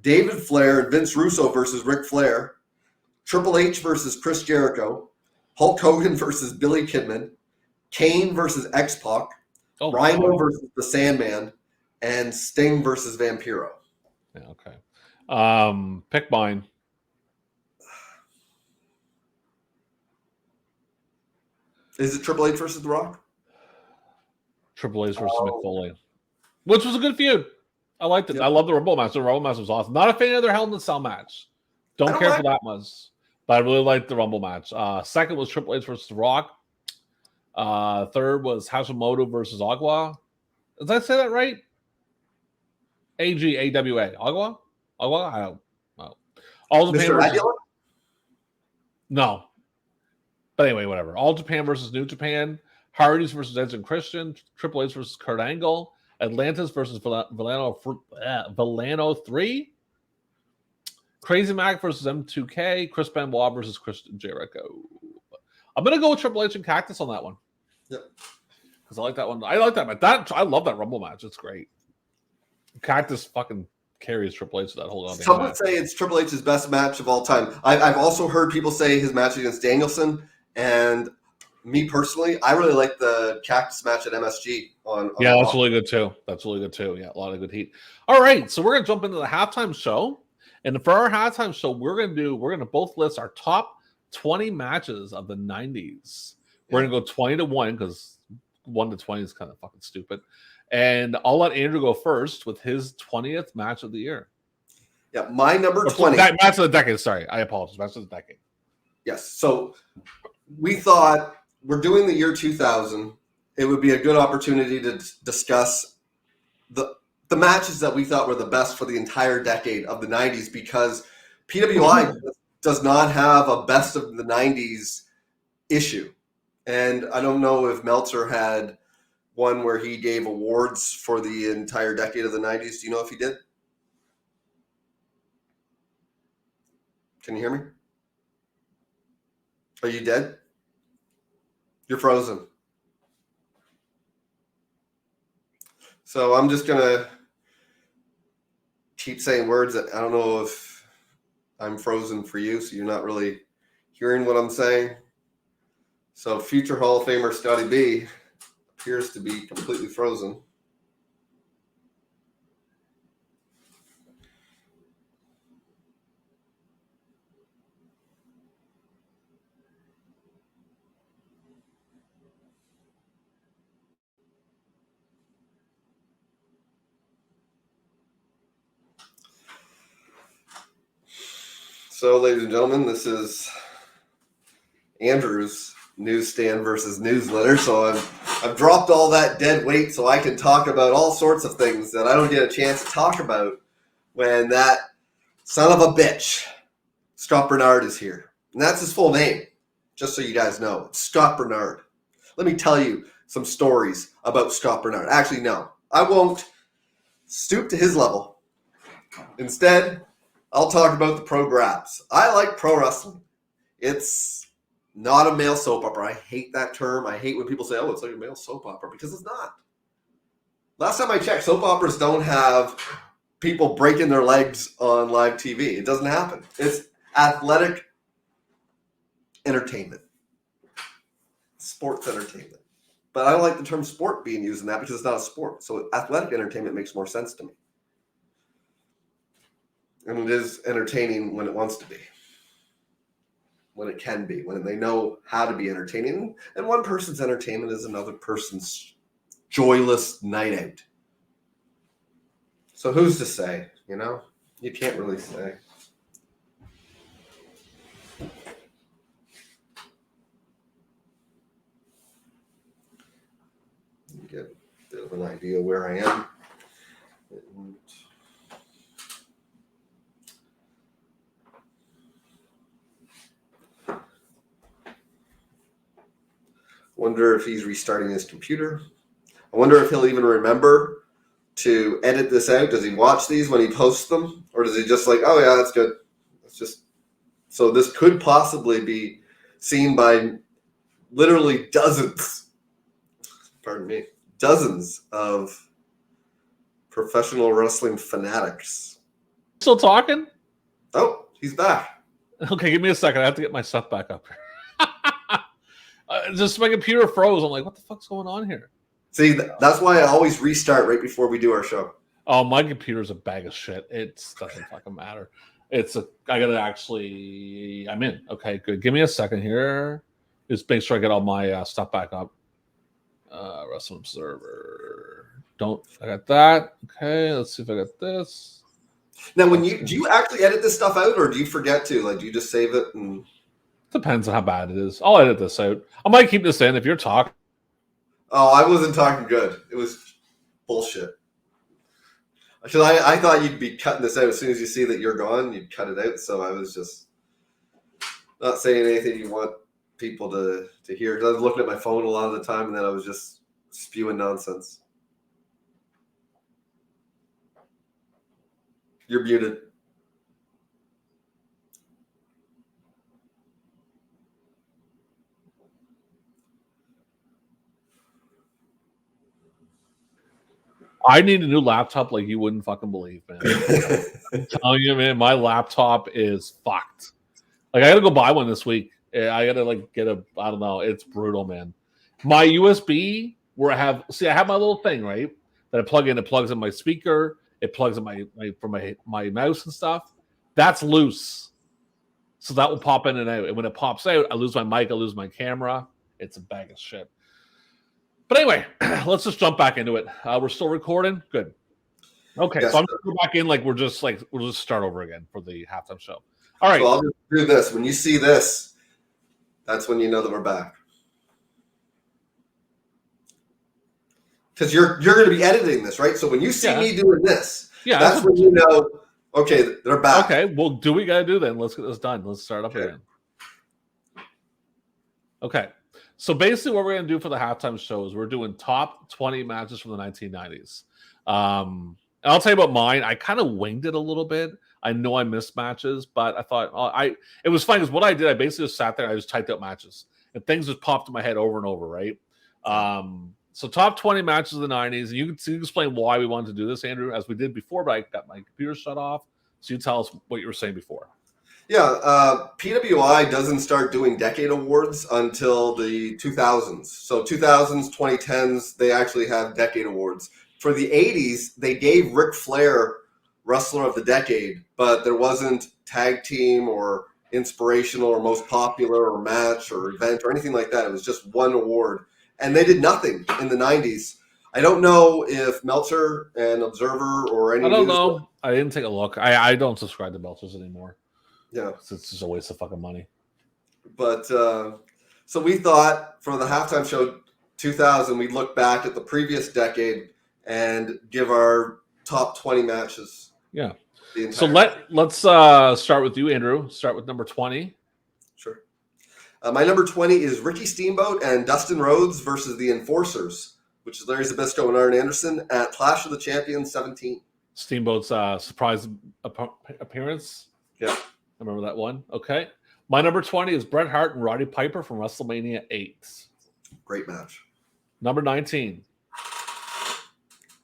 David Flair and Vince Russo versus Ric Flair, Triple H versus Chris Jericho, Hulk Hogan versus Billy Kidman, Kane versus X-Pac, Rhino versus the Sandman, and Sting versus Vampiro. Yeah, okay. Pick mine. Is it Triple H versus The Rock? Triple H versus Mick Foley, which was a good feud. I liked it. Yep. I love the Rumble match. The Rumble match was awesome. Not a fan of their Hell in a Cell match. Don't care for that much. But I really liked the Rumble match. Second was Triple H versus The Rock. Third was Hashimoto versus Agua. Did I say that right? AGAWA. Agua? Agua? I don't know. All Japan Mr. versus... Aguilar? No. But anyway, whatever. All Japan versus New Japan. Hardys versus Edge and Christian. Triple H versus Kurt Angle. Atlantis versus Villano 3. Crazy Mac versus M2K. Chris Benoit versus Christian Jericho. I'm going to go with Triple H and Cactus on that one. Yep. Because I like that one. I like that match. I love that Rumble match. It's great. Cactus fucking carries Triple H to that whole Some would say it's Triple H's best match of all time. I've also heard people say his match against Danielson, and me personally, I really like the Cactus match at MSG. Yeah, that's really good too. That's really good too. Yeah, a lot of good heat. All right, so we're gonna jump into the halftime show, and for our halftime show, we're gonna both list our top 20 matches of the 90s. We're gonna go 20 to 1 because 1 to 20 is kind of fucking stupid. And I'll let Andrew go first with his 20th match of the year. Yeah, my number 20. Match of the decade. Sorry, I apologize. Match of the decade. Yes. So we thought we're doing the year 2000. It would be a good opportunity to discuss the matches that we thought were the best for the entire decade of the 90s, because PWI does not have a best of the 90s issue. And I don't know if Meltzer had one where he gave awards for the entire decade of the 90s. Do you know if he did? Can you hear me? Are you dead? You're frozen. So I'm just going to keep saying words that I don't know if I'm frozen for you, so you're not really hearing what I'm saying. So future Hall of Famer Scotty B appears to be completely frozen. So, ladies and gentlemen, this is Andrew's Newsstand versus Newsletter. So I've dropped all that dead weight so I can talk about all sorts of things that I don't get a chance to talk about when that son of a bitch, Scott Bernard, is here. And that's his full name, just so you guys know. It's Scott Bernard. Let me tell you some stories about Scott Bernard. Actually, no, I won't stoop to his level. Instead, I'll talk about the pro graps. I like pro wrestling. It's not a male soap opera. I hate that term. I hate when people say, oh, it's like a male soap opera, because it's not. Last time I checked, soap operas don't have people breaking their legs on live TV. It doesn't happen. It's athletic entertainment. Sports entertainment. But I don't like the term sport being used in that because it's not a sport. So athletic entertainment makes more sense to me. And it is entertaining when it wants to be. When it can be. When they know how to be entertaining. And one person's entertainment is another person's joyless night out. So who's to say, you know? You can't really say. Get a bit of an idea where I am. And wonder if he's restarting his computer. I wonder if he'll even remember to edit this out. Does he watch these when he posts them? Or does he just like, oh yeah, that's good. It's just so this could possibly be seen by literally dozens of professional wrestling fanatics. Still talking? Oh, he's back. Okay, give me a second. I have to get my stuff back up here. Just my computer froze. I'm like, what the fuck's going on here? See, that's why I always restart right before we do our show. Oh, my computer's a bag of shit. It doesn't fucking matter. I gotta actually. I'm in. Okay, good. Give me a second here. Just make sure I get all my stuff back up. Wrestling Observer. I got that. Okay, let's see if I got this. Now, do you actually edit this stuff out, or do you forget to? Like, do you just save it? And depends on how bad it is. I'll edit this out. I might keep this in if you're talking. Oh, I wasn't talking good. It was bullshit. Because I thought you'd be cutting this out as soon as you see that you're gone. You'd cut it out. So I was just not saying anything you want people to hear. Because I was looking at my phone a lot of the time, and then I was just spewing nonsense. You're muted. I need a new laptop like you wouldn't fucking believe, man. I'm telling you, man, my laptop is fucked. Like, I gotta go buy one this week. I gotta I don't know. It's brutal, man. My USB, where I have my little thing, right? That I plug in. It plugs in my speaker. It plugs in my mouse and stuff. That's loose. So that will pop in and out. And when it pops out, I lose my mic. I lose my camera. It's a bag of shit. But anyway, let's just jump back into it. We're still recording. Good. Okay, yes, so I'm going to go back in we'll just start over again for the halftime show. All right. So I'll just do this. When you see this, that's when you know that we're back. Because you're going to be editing this, right? So when you see me doing this, that's when you know, okay, they're back. Okay, well, do we got to do then? Let's get this done. Let's start up again. Okay. So basically what we're going to do for the halftime show is we're doing top 20 matches from the 1990s. And I'll tell you about mine. I kind of winged it a little bit. I know I missed matches, but I thought it was fun because what I did, I basically just sat there and I just typed out matches. And things just popped in my head over and over, right? So top 20 matches of the 90s. And you can explain why we wanted to do this, Andrew, as we did before, but I got my computer shut off. So you tell us what you were saying before. Yeah, PWI doesn't start doing decade awards until the 2000s. So 2000s, 2010s, they actually have decade awards. For the 80s, they gave Ric Flair Wrestler of the Decade, but there wasn't tag team or inspirational or most popular or match or event or anything like that. It was just one award. And they did nothing in the 90s. I don't know if Meltzer and Observer or any. I don't know. I didn't take a look. I don't subscribe to Meltzer's anymore. Yeah, it's just a waste of fucking money. But so we thought for the halftime show 2000, we'd look back at the previous decade and give our top 20 matches. Yeah. So let's start with you, Andrew. Start with number 20. Sure. My number 20 is Ricky Steamboat and Dustin Rhodes versus the Enforcers, which is Larry Zbyszko and Arn Anderson at Clash of the Champions 17. Steamboat's surprise appearance. Yeah. I remember that one. Okay. My number 20 is Bret Hart and Roddy Piper from WrestleMania 8. Great match. Number 19.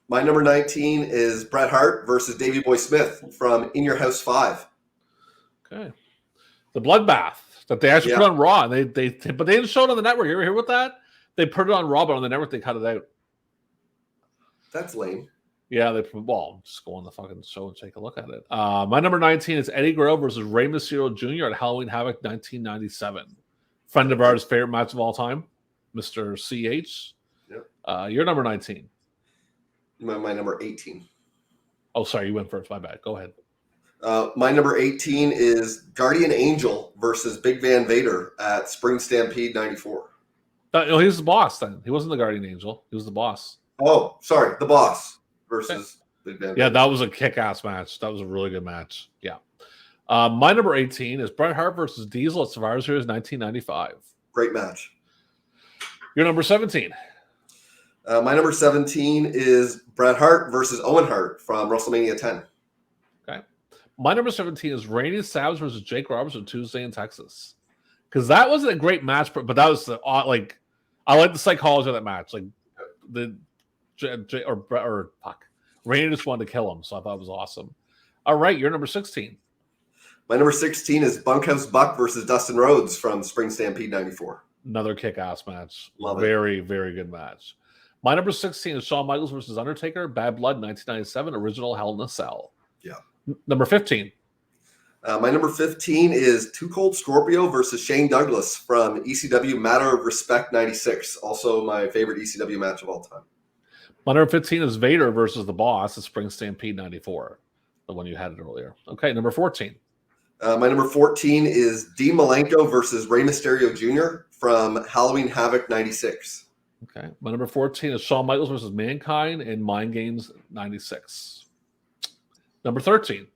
My number 19 is Bret Hart versus Davey Boy Smith from In Your House 5. Okay. The Bloodbath that they actually put on Raw. But they didn't show it on the network. You ever hear about that? They put it on Raw, but on the network they cut it out. That's lame. Yeah, just go on the fucking show and take a look at it. My number 19 is Eddie Guerrero versus Rey Mysterio Jr. at Halloween Havoc 1997. Friend of ours' favorite match of all time, Mr. CH. Yep. Your number 19. My number 18. Oh, sorry, you went first. My bad. Go ahead. My number 18 is Guardian Angel versus Big Van Vader at Spring Stampede 94. No, he was the boss then. He wasn't the Guardian Angel. He was the boss. Oh, sorry. The boss. Versus Big Ben. Yeah, that was a kick-ass match. That was a really good match. Yeah. My number 18 is Bret Hart versus Diesel at Survivor Series 1995. Great match. Your number 17. My number 17 is Bret Hart versus Owen Hart from WrestleMania 10. Okay. My number 17 is Randy Savage versus Jake Roberts on Tuesday in Texas. Because that wasn't a great match, but that was I like the psychology of that match. Like Randy just wanted to kill him, so I thought it was awesome. All right, you're number 16. My number 16 is Bunkhouse Buck versus Dustin Rhodes from Spring Stampede 94. Another kick-ass match. Love it. Very, very good match. My number 16 is Shawn Michaels versus Undertaker, Bad Blood, 1997, original Hell in a Cell. Yeah. Number 15. My number 15 is Too Cold Scorpio versus Shane Douglas from ECW Matter of Respect 96. Also my favorite ECW match of all time. My number 15 is Vader versus The Boss at Spring Stampede 94. The one you had it earlier. Okay, number 14. My number 14 is Dean Malenko versus Rey Mysterio Jr. from Halloween Havoc 96. Okay. My number 14 is Shawn Michaels versus Mankind in Mind Games 96. Number 13.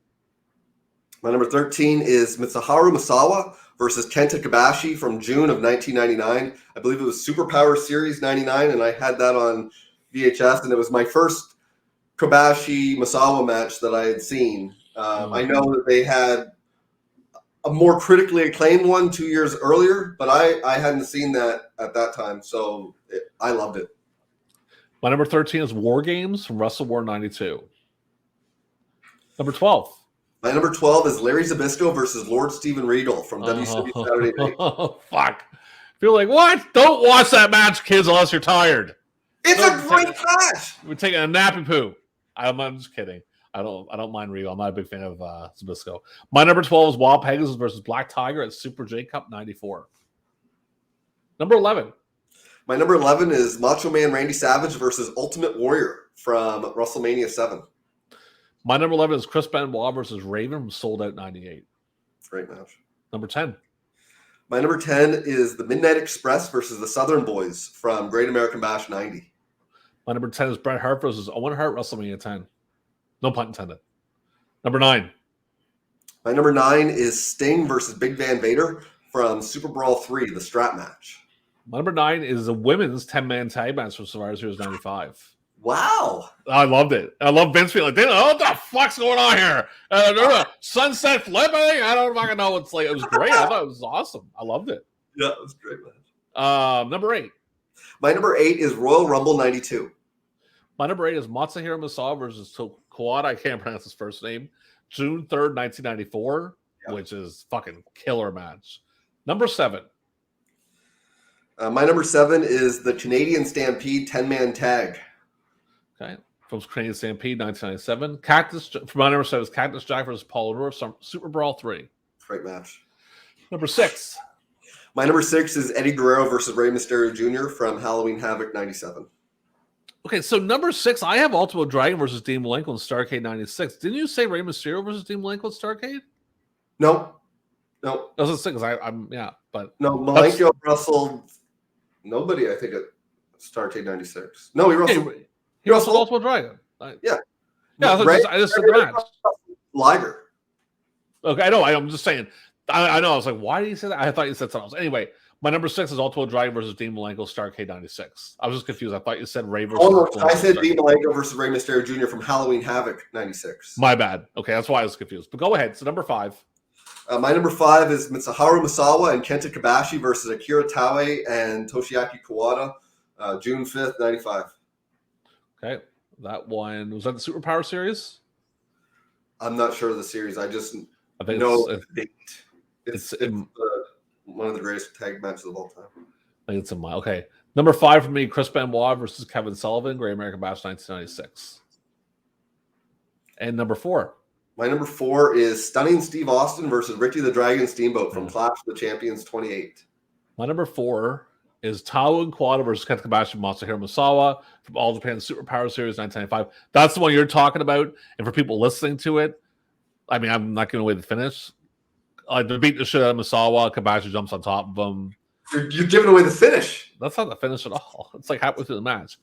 My number 13 is Mitsuharu Misawa versus Kenta Kobashi from June of 1999. I believe it was Superpower Series 99, and I had that on VHS, and it was my first Kobashi Misawa match that I had seen. I know that they had a more critically acclaimed one 2 years earlier, but I hadn't seen that at that time, so I loved it. My number 13 is War Games from Wrestle War 92. Number 12. My number 12 is Larry Zbyszko versus Lord Steven Regal from WCW Saturday Night. Oh, fuck. Feel like, what? Don't watch that match, kids, unless you're tired. It's a great match. We're taking a nappy poo. I'm just kidding. I don't mind Regal. I'm not a big fan of Zbyszko. My number 12 is Wild Pegasus versus Black Tiger at Super J Cup 94. Number 11. My number 11 is Macho Man Randy Savage versus Ultimate Warrior from WrestleMania 7. My number 11 is Chris Benoit versus Raven from Sold Out 98. Great match. Number 10. My number 10 is the Midnight Express versus the Southern Boys from Great American Bash 90. My number 10 is Bret Hart versus Owen Hart, WrestleMania 10. No pun intended. Number 9. My number 9 is Sting versus Big Van Vader from Super Brawl 3, the strap match. My number 9 is the women's 10-man tag match from Survivor Series 95. Wow. I loved it. I love Vince being like, what the fuck's going on here? Sunset flip, I think? I don't fucking know what's like. It was great. I thought it was awesome. I loved it. Yeah, it was a great match. Number 8. My number 8 is Royal Rumble 92. My number 8 is Matsuhiro Misawa versus Kawada. I can't pronounce his first name. June 3rd, 1994, which is fucking killer match. Number 7. My number 7 is the Canadian Stampede 10-man tag. Okay. From Canadian Stampede, 1997. My number 7 is Cactus Jack versus Paul O'Rourke, Super Brawl 3. Great match. Number 6. My number 6 is Eddie Guerrero versus Rey Mysterio Jr. from Halloween Havoc 97. Okay, so number 6, I have Ultimo Dragon versus Dean Malenko in Starrcade 96. Didn't you say Rey Mysterio versus Dean Malenko in Starrcade? No. That was a 6. But no, Malenko wrestled nobody, I think, at Starrcade 96. No, he wrestled. He wrestled Ultimo Dragon. Yeah. I just said the match. Liger. Okay, I know. I'm just saying. I know. I was like, why did you say that? I thought you said something else. Anyway, my number 6 is Ultimo Dragon versus Dean Malenko, Starrcade 96. I was just confused. I thought you said Ray versus. Oh, no, I said Dean Malenko versus Rey Mysterio Jr. from Halloween Havoc 96. My bad. Okay, that's why I was confused. But go ahead. So number 5. My number 5 is Mitsuharu Misawa and Kenta Kobashi versus Akira Taue and Toshiaki Kawada, June 5th, 95. Okay, that one was that the Superpower Series. I'm not sure of the series. I just think know the date. It's one of the greatest tag matches of all time. I think it's in my okay. Number 5 for me, Chris Benoit versus Kevin Sullivan, Great American Bash 1996. And number 4. My number 4 is Stunning Steve Austin versus Ricky the Dragon Steamboat from Clash of the Champions 28. My number 4 is Tao and Kawada versus Kenta Kobashi and Masahiro Misawa from All Japan Superpower Series 1995. That's the one you're talking about. And for people listening to it, I mean, I'm not giving away the finish. They beat the shit out of Misawa. Kobashi jumps on top of him. You're giving away the finish. That's not the finish at all. It's like halfway through the match.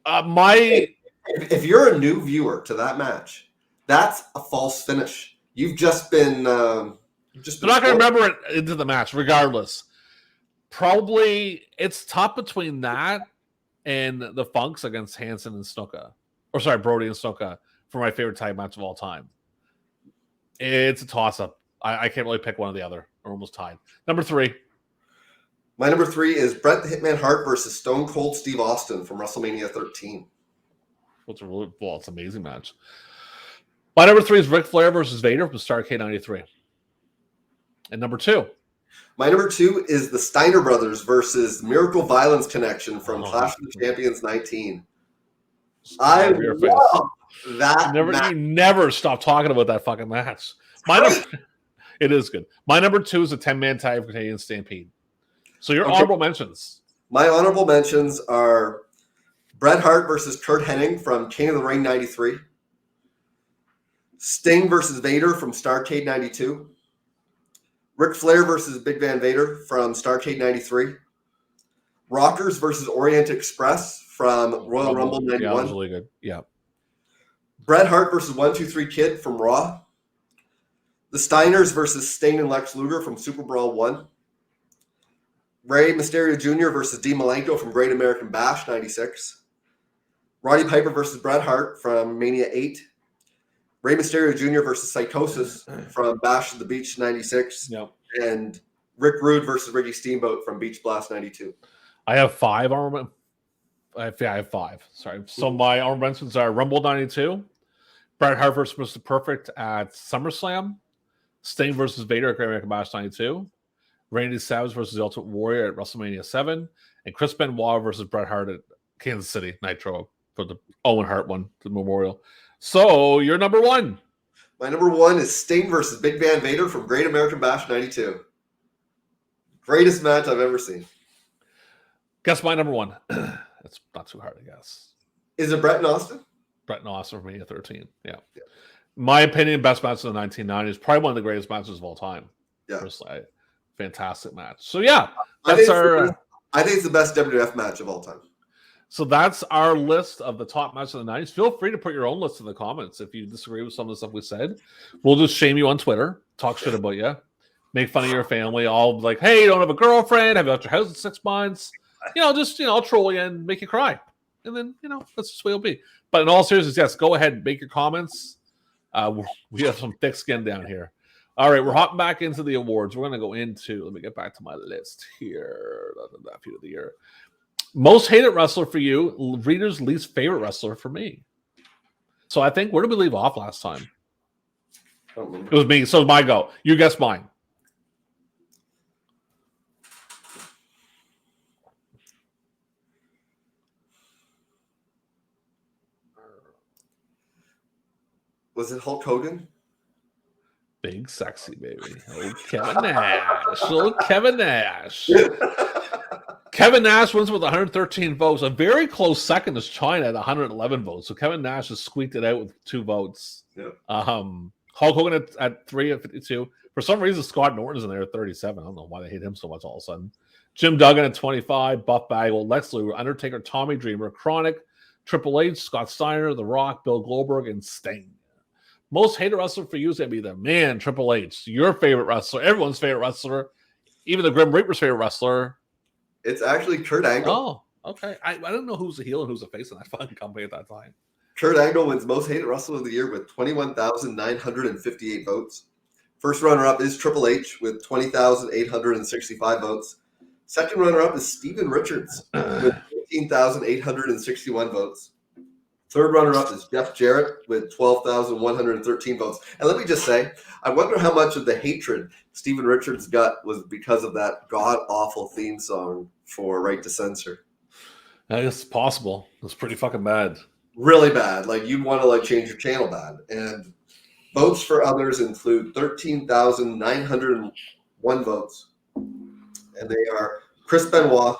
If you're a new viewer to that match, that's a false finish. You've just been. They're not going to remember it into the match, regardless. Probably it's top between that and the Funks against Hansen and Snuka. Or sorry, Brody and Snuka for my favorite tag match of all time. It's a toss-up. I can't really pick one or the other. We're almost tied. Number 3. My number 3 is Bret the Hitman Hart versus Stone Cold Steve Austin from WrestleMania 13. It's an amazing match. My number 3 is Ric Flair versus Vader from Starrcade 93. And number 2. My number 2 is the Steiner Brothers versus Miracle Violence Connection from Clash of the Champions 19. I love that match. You never stop talking about that fucking match. It is good. My number 2 is a 10-man tag for Canadian Stampede. So your honorable mentions. My honorable mentions are Bret Hart versus Kurt Hennig from King of the Ring 93. Sting versus Vader from Starrcade 92. Ric Flair versus Big Van Vader from Starrcade 93. Rockers versus Orient Express from Royal Rumble 91. Yeah, that was really good. Yeah. Bret Hart versus 1-2-3 Kid from Raw. The Steiners versus Sting and Lex Luger from Super Brawl 1. Rey Mysterio Jr. versus Dean Malenko from Great American Bash 96. Roddy Piper versus Bret Hart from Mania 8. Rey Mysterio Jr. versus Psychosis from Bash of the Beach 96. Yep. And Rick Rude versus Ricky Steamboat from Beach Blast 92. I have 5 honorable. I have 5. Sorry. So my honorable mentions are Rumble 92, Bret Hart versus Mr. Perfect at SummerSlam, Sting versus Vader at Great American Bash 92, Randy Savage versus the Ultimate Warrior at WrestleMania 7, and Chris Benoit versus Bret Hart at Kansas City Nitro for the Owen Hart one, the Memorial. So you're number 1. My number 1 is Sting versus Big Van Vader from Great American Bash 92. Greatest match I've ever seen. Guess my number 1. It's not too hard, I guess. Is it Bret and Austin? Bret and Austin for Mania 13. Yeah. My opinion, best match of the 1990s. Probably one of the greatest matches of all time. Yeah. Personally, fantastic match. So yeah, I think it's the best WWF match of all time. So that's our list of the top matches of the 90s. Feel free to put your own list in the comments if you disagree with some of the stuff we said. We'll just shame you on Twitter, talk shit about you, make fun of your family, all like, hey, you don't have a girlfriend, have you left your house in 6 months? I'll troll you and make you cry. And then, that's just the way it'll be. But in all seriousness, yes, go ahead and make your comments. We have some thick skin down here. All right, we're hopping back into the awards. We're going to go into, let me get back to my list here. That few of the year. Most hated wrestler for you, reader's least favorite wrestler for me. So I think, where did we leave off last time? It was me. So my go. You guess mine. Was it Hulk Hogan? Big sexy baby. Oh, Kevin Nash. Oh, Kevin Nash. Kevin Nash wins with 113 votes. A very close second is China at 111 votes. So Kevin Nash has squeaked it out with 2 votes. Yeah. Hulk Hogan at 3 at 52. For some reason, Scott Norton's in there at 37. I don't know why they hate him so much all of a sudden. Jim Duggan at 25. Buff Bagwell, Lex Luger, Undertaker, Tommy Dreamer, Chronic, Triple H, Scott Steiner, The Rock, Bill Goldberg, and Sting. Most hated wrestler for you is going to be the man, Triple H. Your favorite wrestler, everyone's favorite wrestler, even the Grim Reaper's favorite wrestler. It's actually Kurt Angle. Oh, okay. I don't know who's the heel and who's the face in that fucking company at that time. Kurt Angle wins most hated wrestler of the year with 21,958 votes. First runner-up is Triple H with 20,865 votes. Second runner-up is Steven Richards with 15,861 votes. Third runner-up is Jeff Jarrett with 12,113 votes. And let me just say, I wonder how much of the hatred Steven Richards got was because of that god-awful theme song for Right to Censor. I guess it's possible. It's pretty fucking bad. Really bad. Like, you'd want to, change your channel bad. And votes for others include 13,901 votes. And they are Chris Benoit,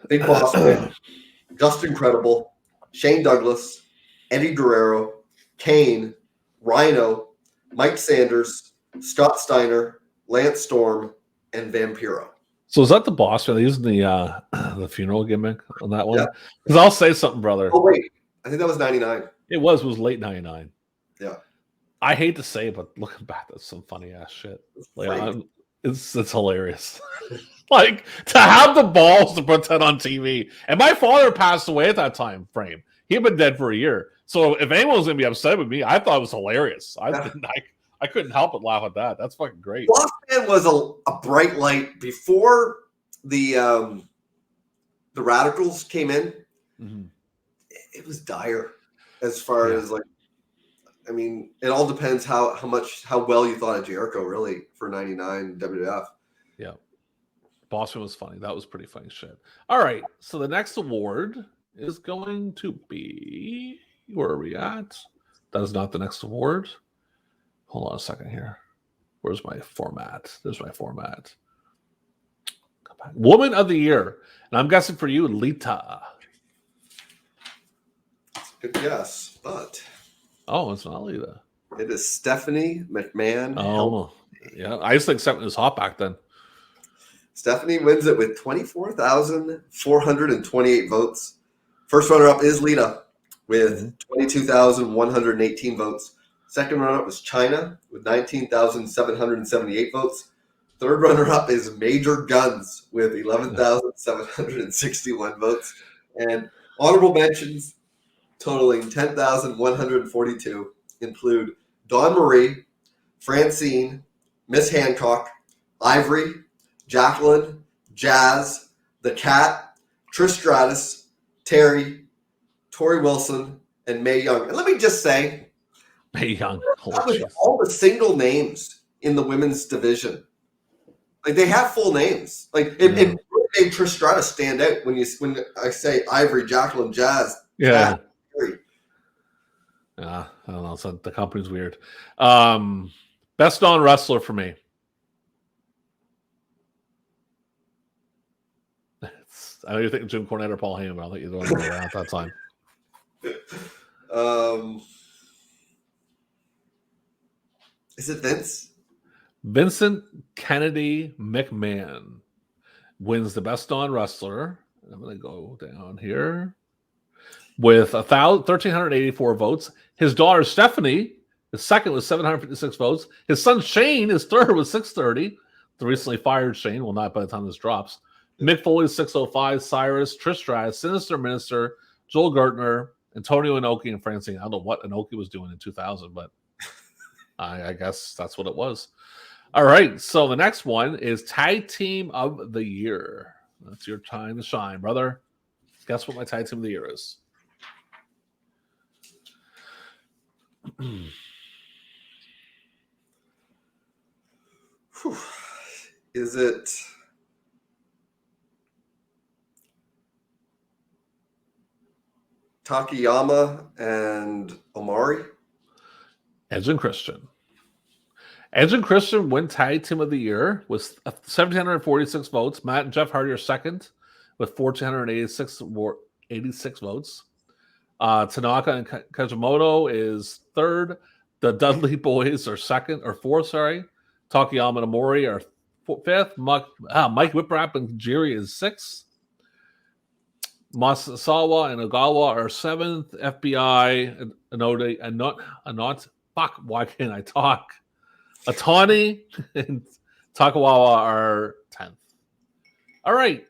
Big Boss Man, Justin Credible, Shane Douglas, Eddie Guerrero, Kane, Rhino, Mike Sanders, Scott Steiner, Lance Storm, and Vampiro. So is that the boss? Are they using the funeral gimmick on that one? Because I'll say something, brother. Oh, wait. I think that was 99. It was late 99. Yeah. I hate to say it, but looking back, that's some funny ass shit. It's hilarious. To have the balls to put that on TV. And my father passed away at that time frame. He had been dead for a year. So if anyone was going to be upset with me, I thought it was hilarious. I couldn't help but laugh at that. That's fucking great. Boss Man was a bright light before the Radicals came in. Mm-hmm. It was dire as far as it all depends how well you thought of Jericho really for 99 WWF. Yeah. Boston was funny. That was pretty funny shit. All right. So the next award is going to be, where are we at? That is not the next award. Hold on a second here. Where's my format? There's my format. Come back. Woman of the Year. And I'm guessing for you, Lita. Good guess, but Oh, it's not Lita. it is Stephanie McMahon. Oh, yeah. I used to think Stephanie was hot back then. Stephanie wins it with 24,428 votes. First runner-up is Lita with 22,118 votes. Second runner-up was China with 19,778 votes. Third runner-up is Major Guns with 11,761 votes. And honorable mentions totaling 10,142 include Dawn Marie, Francine, Miss Hancock, Ivory, Jacqueline, Jazz, The Cat, Trish Stratus, Terry, Tori Wilson, and Mae Young. And let me just say, Mae Young. that was all the single names in the women's division. Like, they have full names. Like, it made Trish Stratus stand out when I say Ivory, Jacqueline, Jazz, Yeah. Cat, Terry. I don't know. So the company's weird. Best non-wrestler for me. I know you're thinking Jim Cornette or Paul Heyman, but I don't think you're going around at that time. Is it Vince? Vincent Kennedy McMahon wins the best non-wrestler. I'm going to go down here with 1,384 votes. His daughter Stephanie is second with 756 votes. His son Shane is third with 630. The recently fired Shane, well, not by the time this drops. Mick Foley 605, Cyrus, Trish Stratus, Sinister Minister, Joel Gertner, Antonio Inoki, and Francine. I don't know what Inoki was doing in 2000, but I guess that's what it was. All right, so the next one is Tag Team of the Year. That's your time to shine, brother. Guess what my Tag Team of the Year is? Is it Takayama and Omari? Edge and Christian. Edge and Christian win Tag Team of the Year with 1,746 votes. Matt and Jeff Hardy are second with 1,486 votes. Tanaka and Kajimoto is third. The Dudley Boys are second or fourth, sorry. Takayama and Omori are fifth. Mike Whiprap and Jiri is sixth. Masasawa and Ogawa are seventh. FBI, Anode, and not fuck, why can't I talk? Atani and Takawawa are 10th. All right.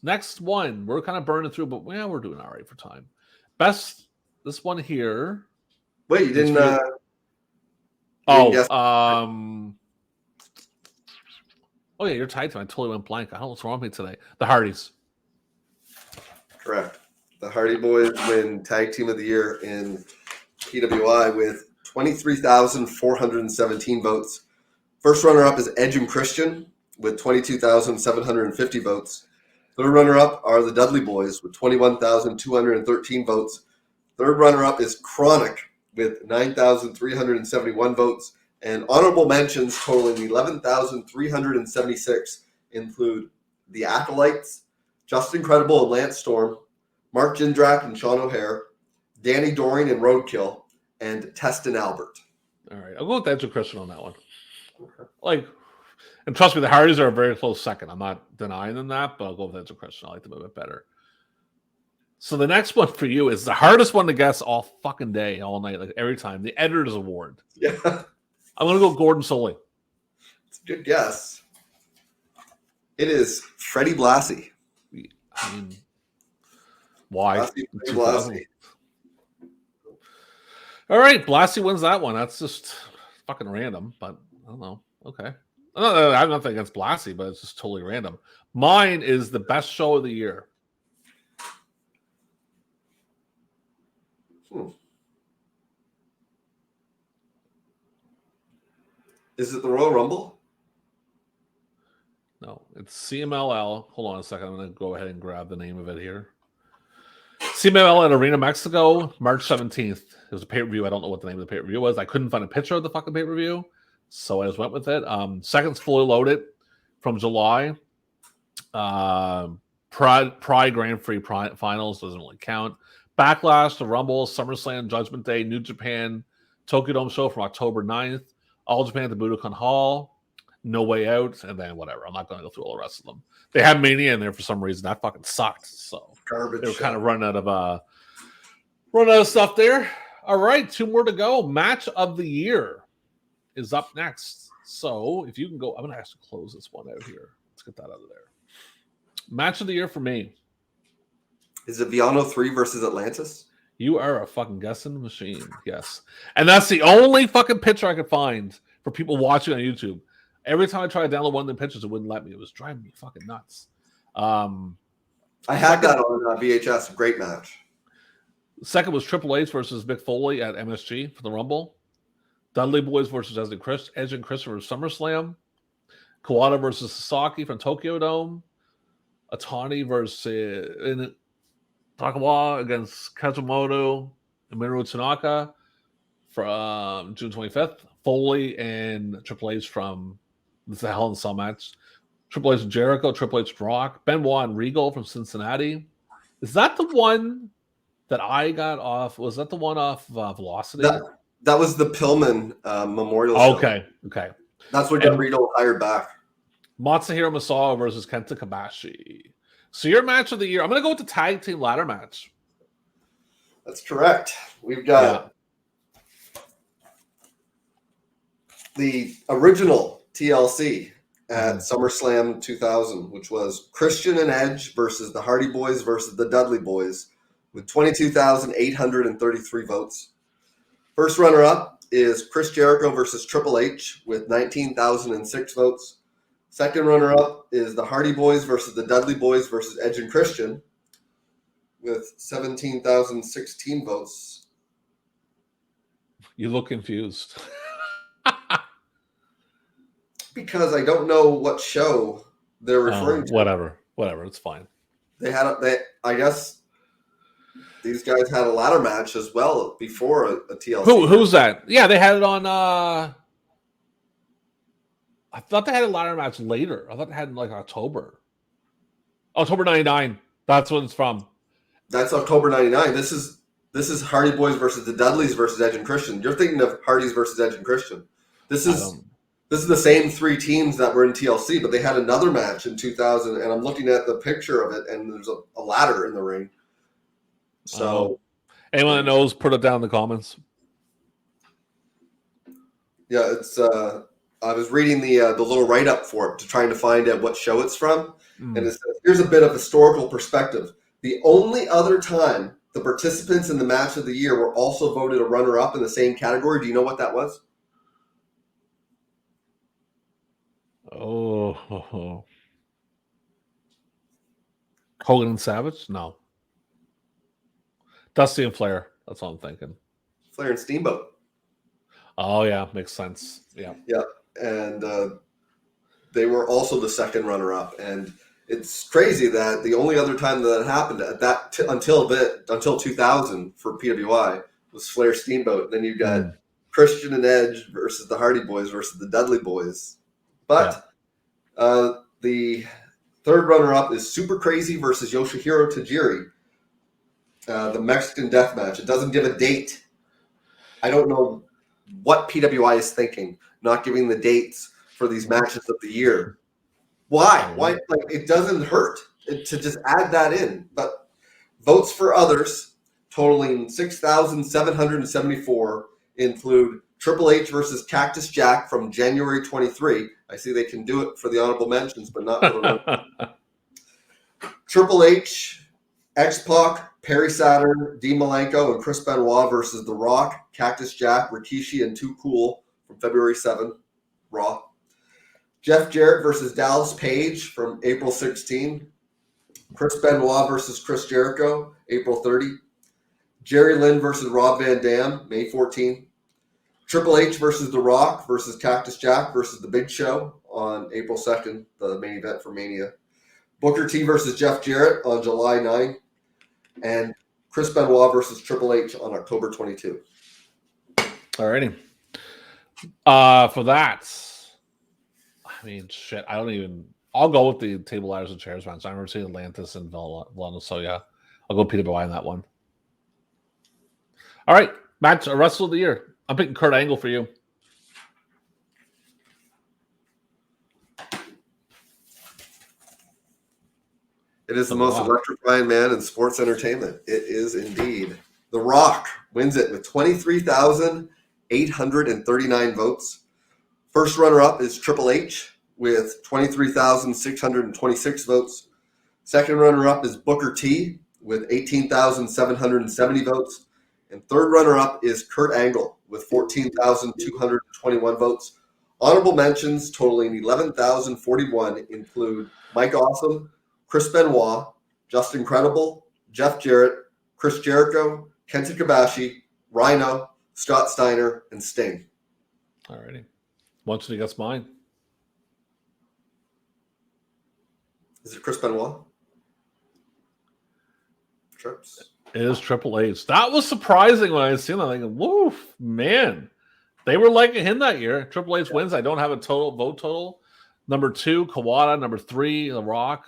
Next one. We're kind of burning through, but yeah, we're doing all right for time. Best, this one here. Wait, you didn't guess. Oh yeah, you're tied to me. I totally went blank. I don't know what's wrong with me today. The Hardys. Correct. The Hardy Boys win Tag Team of the Year in PWI with 23,417 votes. First runner-up is Edge and Christian with 22,750 votes. Third runner-up are the Dudley Boys with 21,213 votes. Third runner-up is Chronic with 9,371 votes. And honorable mentions totaling 11,376 include The Acolytes, Justin Credible and Lance Storm, Mark Jindrak and Sean O'Hare, Danny Doring and Roadkill, and Testin Albert. All right. I'll go with Edge and Christian on that one. Okay. And trust me, the Hardys are a very close second. I'm not denying them that, but I'll go with Edge and Christian. I like them a bit better. So the next one for you is the hardest one to guess all fucking day, all night, like every time. The Editor's Award. Yeah. I'm going to go Gordon Solie. It's a good guess. It is Freddie Blassie. I mean, why? Blassie. All right, Blassie wins that one. That's just fucking random, but I don't know. Okay. I have nothing against Blassie, but it's just totally random. Mine is the best show of the year. Is it the Royal Rumble? No, it's CMLL. Hold on a second. I'm going to go ahead and grab the name of it here. CMLL at Arena Mexico, March 17th. It was a pay-per-view. I don't know what the name of the pay-per-view was. I couldn't find a picture of the fucking pay-per-view, so I just went with it. Seconds fully loaded from July. Pride Grand Prix Finals doesn't really count. Backlash, the Rumble, SummerSlam, Judgment Day, New Japan, Tokyo Dome show from October 9th. All Japan at the Budokan Hall. No Way Out, and then whatever. I'm not going to go through all the rest of them. They had Mania in there for some reason. That fucking sucked. So Garbage. they were kind of running out of stuff there. All right, 2 more to go. Match of the year is up next. So if you can go, I'm going to actually close this one out here. Let's get that out of there. Match of the year for me. Is it Viano 3 versus Atlantis? You are a fucking guessing machine. Yes, and that's the only fucking picture I could find for people watching on YouTube. Every time I tried to download one of the pictures, it wouldn't let me. It was driving me fucking nuts. I had that on VHS. Great match. Second was Triple H versus Mick Foley at MSG for the Rumble. Dudley Boys versus Edge and Christopher SummerSlam. Kawada versus Sasaki from Tokyo Dome. Atani versus Takawa against Kazumoto and Minoru Tanaka from June 25th. Foley and Triple H from this is a Hell in a Cell match. Triple H and Jericho, Triple H and Rock, Benoit and Regal from Cincinnati. Is that the one that I got off? Was that the one off Velocity? That was the Pillman Memorial Show. Okay. That's what Regal hired back. Matsuhiro Masawa versus Kenta Kobashi. So your match of the year, I'm going to go with the tag team ladder match. That's correct. We've got the original TLC at SummerSlam 2000, which was Christian and Edge versus the Hardy Boys versus the Dudley Boys with 22,833 votes. First runner-up is Chris Jericho versus Triple H with 19,006 votes. Second runner-up is the Hardy Boys versus the Dudley Boys versus Edge and Christian with 17,016 votes. You look confused. Because I don't know what show they're referring to. Whatever, it's fine. I guess these guys had a ladder match as well before a TLC. Who's that? Yeah, they had it on. I thought they had a ladder match later. I thought they had it in like October 99. That's what it's from. That's October 99. This is Hardy Boys versus the Dudleys versus Edge and Christian. You're thinking of Hardy's versus Edge and Christian. This is the same 3 teams that were in TLC, but they had another match in 2000, and I'm looking at the picture of it, and there's a ladder in the ring. So, anyone that knows, put it down in the comments. Yeah, it's. I was reading the little write-up for it, trying to find out what show it's from, and it says, here's a bit of historical perspective. The only other time the participants in the match of the year were also voted a runner-up in the same category. Do you know what that was? Oh. Hogan and Savage? No. Dusty and Flair. That's all I'm thinking. Flair and Steamboat. Oh, yeah. Makes sense. Yeah. Yeah. And they were also the second runner-up. And it's crazy that the only other time that happened at that until 2000 for PWI was Flair Steamboat. Then you got Christian and Edge versus the Hardy Boys versus the Dudley Boys. But the third runner-up is Super Crazy versus Yoshihiro Tajiri. The Mexican Death Match. It doesn't give a date. I don't know what PWI is thinking, not giving the dates for these matches of the year. Why? Why? Like, it doesn't hurt to just add that in. But votes for others, totaling 6,774, include Triple H versus Cactus Jack from January 23. I see they can do it for the honorable mentions, but not for the Triple H, X-Pac, Perry Saturn, Dean Malenko, and Chris Benoit versus The Rock, Cactus Jack, Rikishi, and Too Cool from February 7, Raw. Jeff Jarrett versus Dallas Page from April 16. Chris Benoit versus Chris Jericho, April 30. Jerry Lynn versus Rob Van Dam, May 14. Triple H versus The Rock versus Cactus Jack versus The Big Show on April 2nd, the main event for Mania. Booker T versus Jeff Jarrett on July 9. And Chris Benoit versus Triple H on October 22. Alrighty. For that, I mean, shit, I'll go with the table, ladders, and chairs match. I remember seeing Atlantis and Villanova, so yeah, I'll go PWI on that one. All right, match, wrestle of the year. I'm picking Kurt Angle for you. It is the most electrifying man in sports entertainment. It is indeed. The Rock wins it with 23,839 votes. First runner-up is Triple H with 23,626 votes. Second runner-up is Booker T with 18,770 votes. And third runner-up is Kurt Angle with 14,221 votes. Honorable mentions totaling 11,041 include Mike Awesome, Chris Benoit, Justin Credible, Jeff Jarrett, Chris Jericho, Kenta Kobashi, Rhino, Scott Steiner, and Sting. Alrighty. Once he gets mine. Is it Chris Benoit? Trips. It is Triple H. That was surprising when I seen that. I'm thinking, woof, man. They were liking him that year. Triple H wins. I don't have a vote total. Number 2, Kawada. Number 3, The Rock.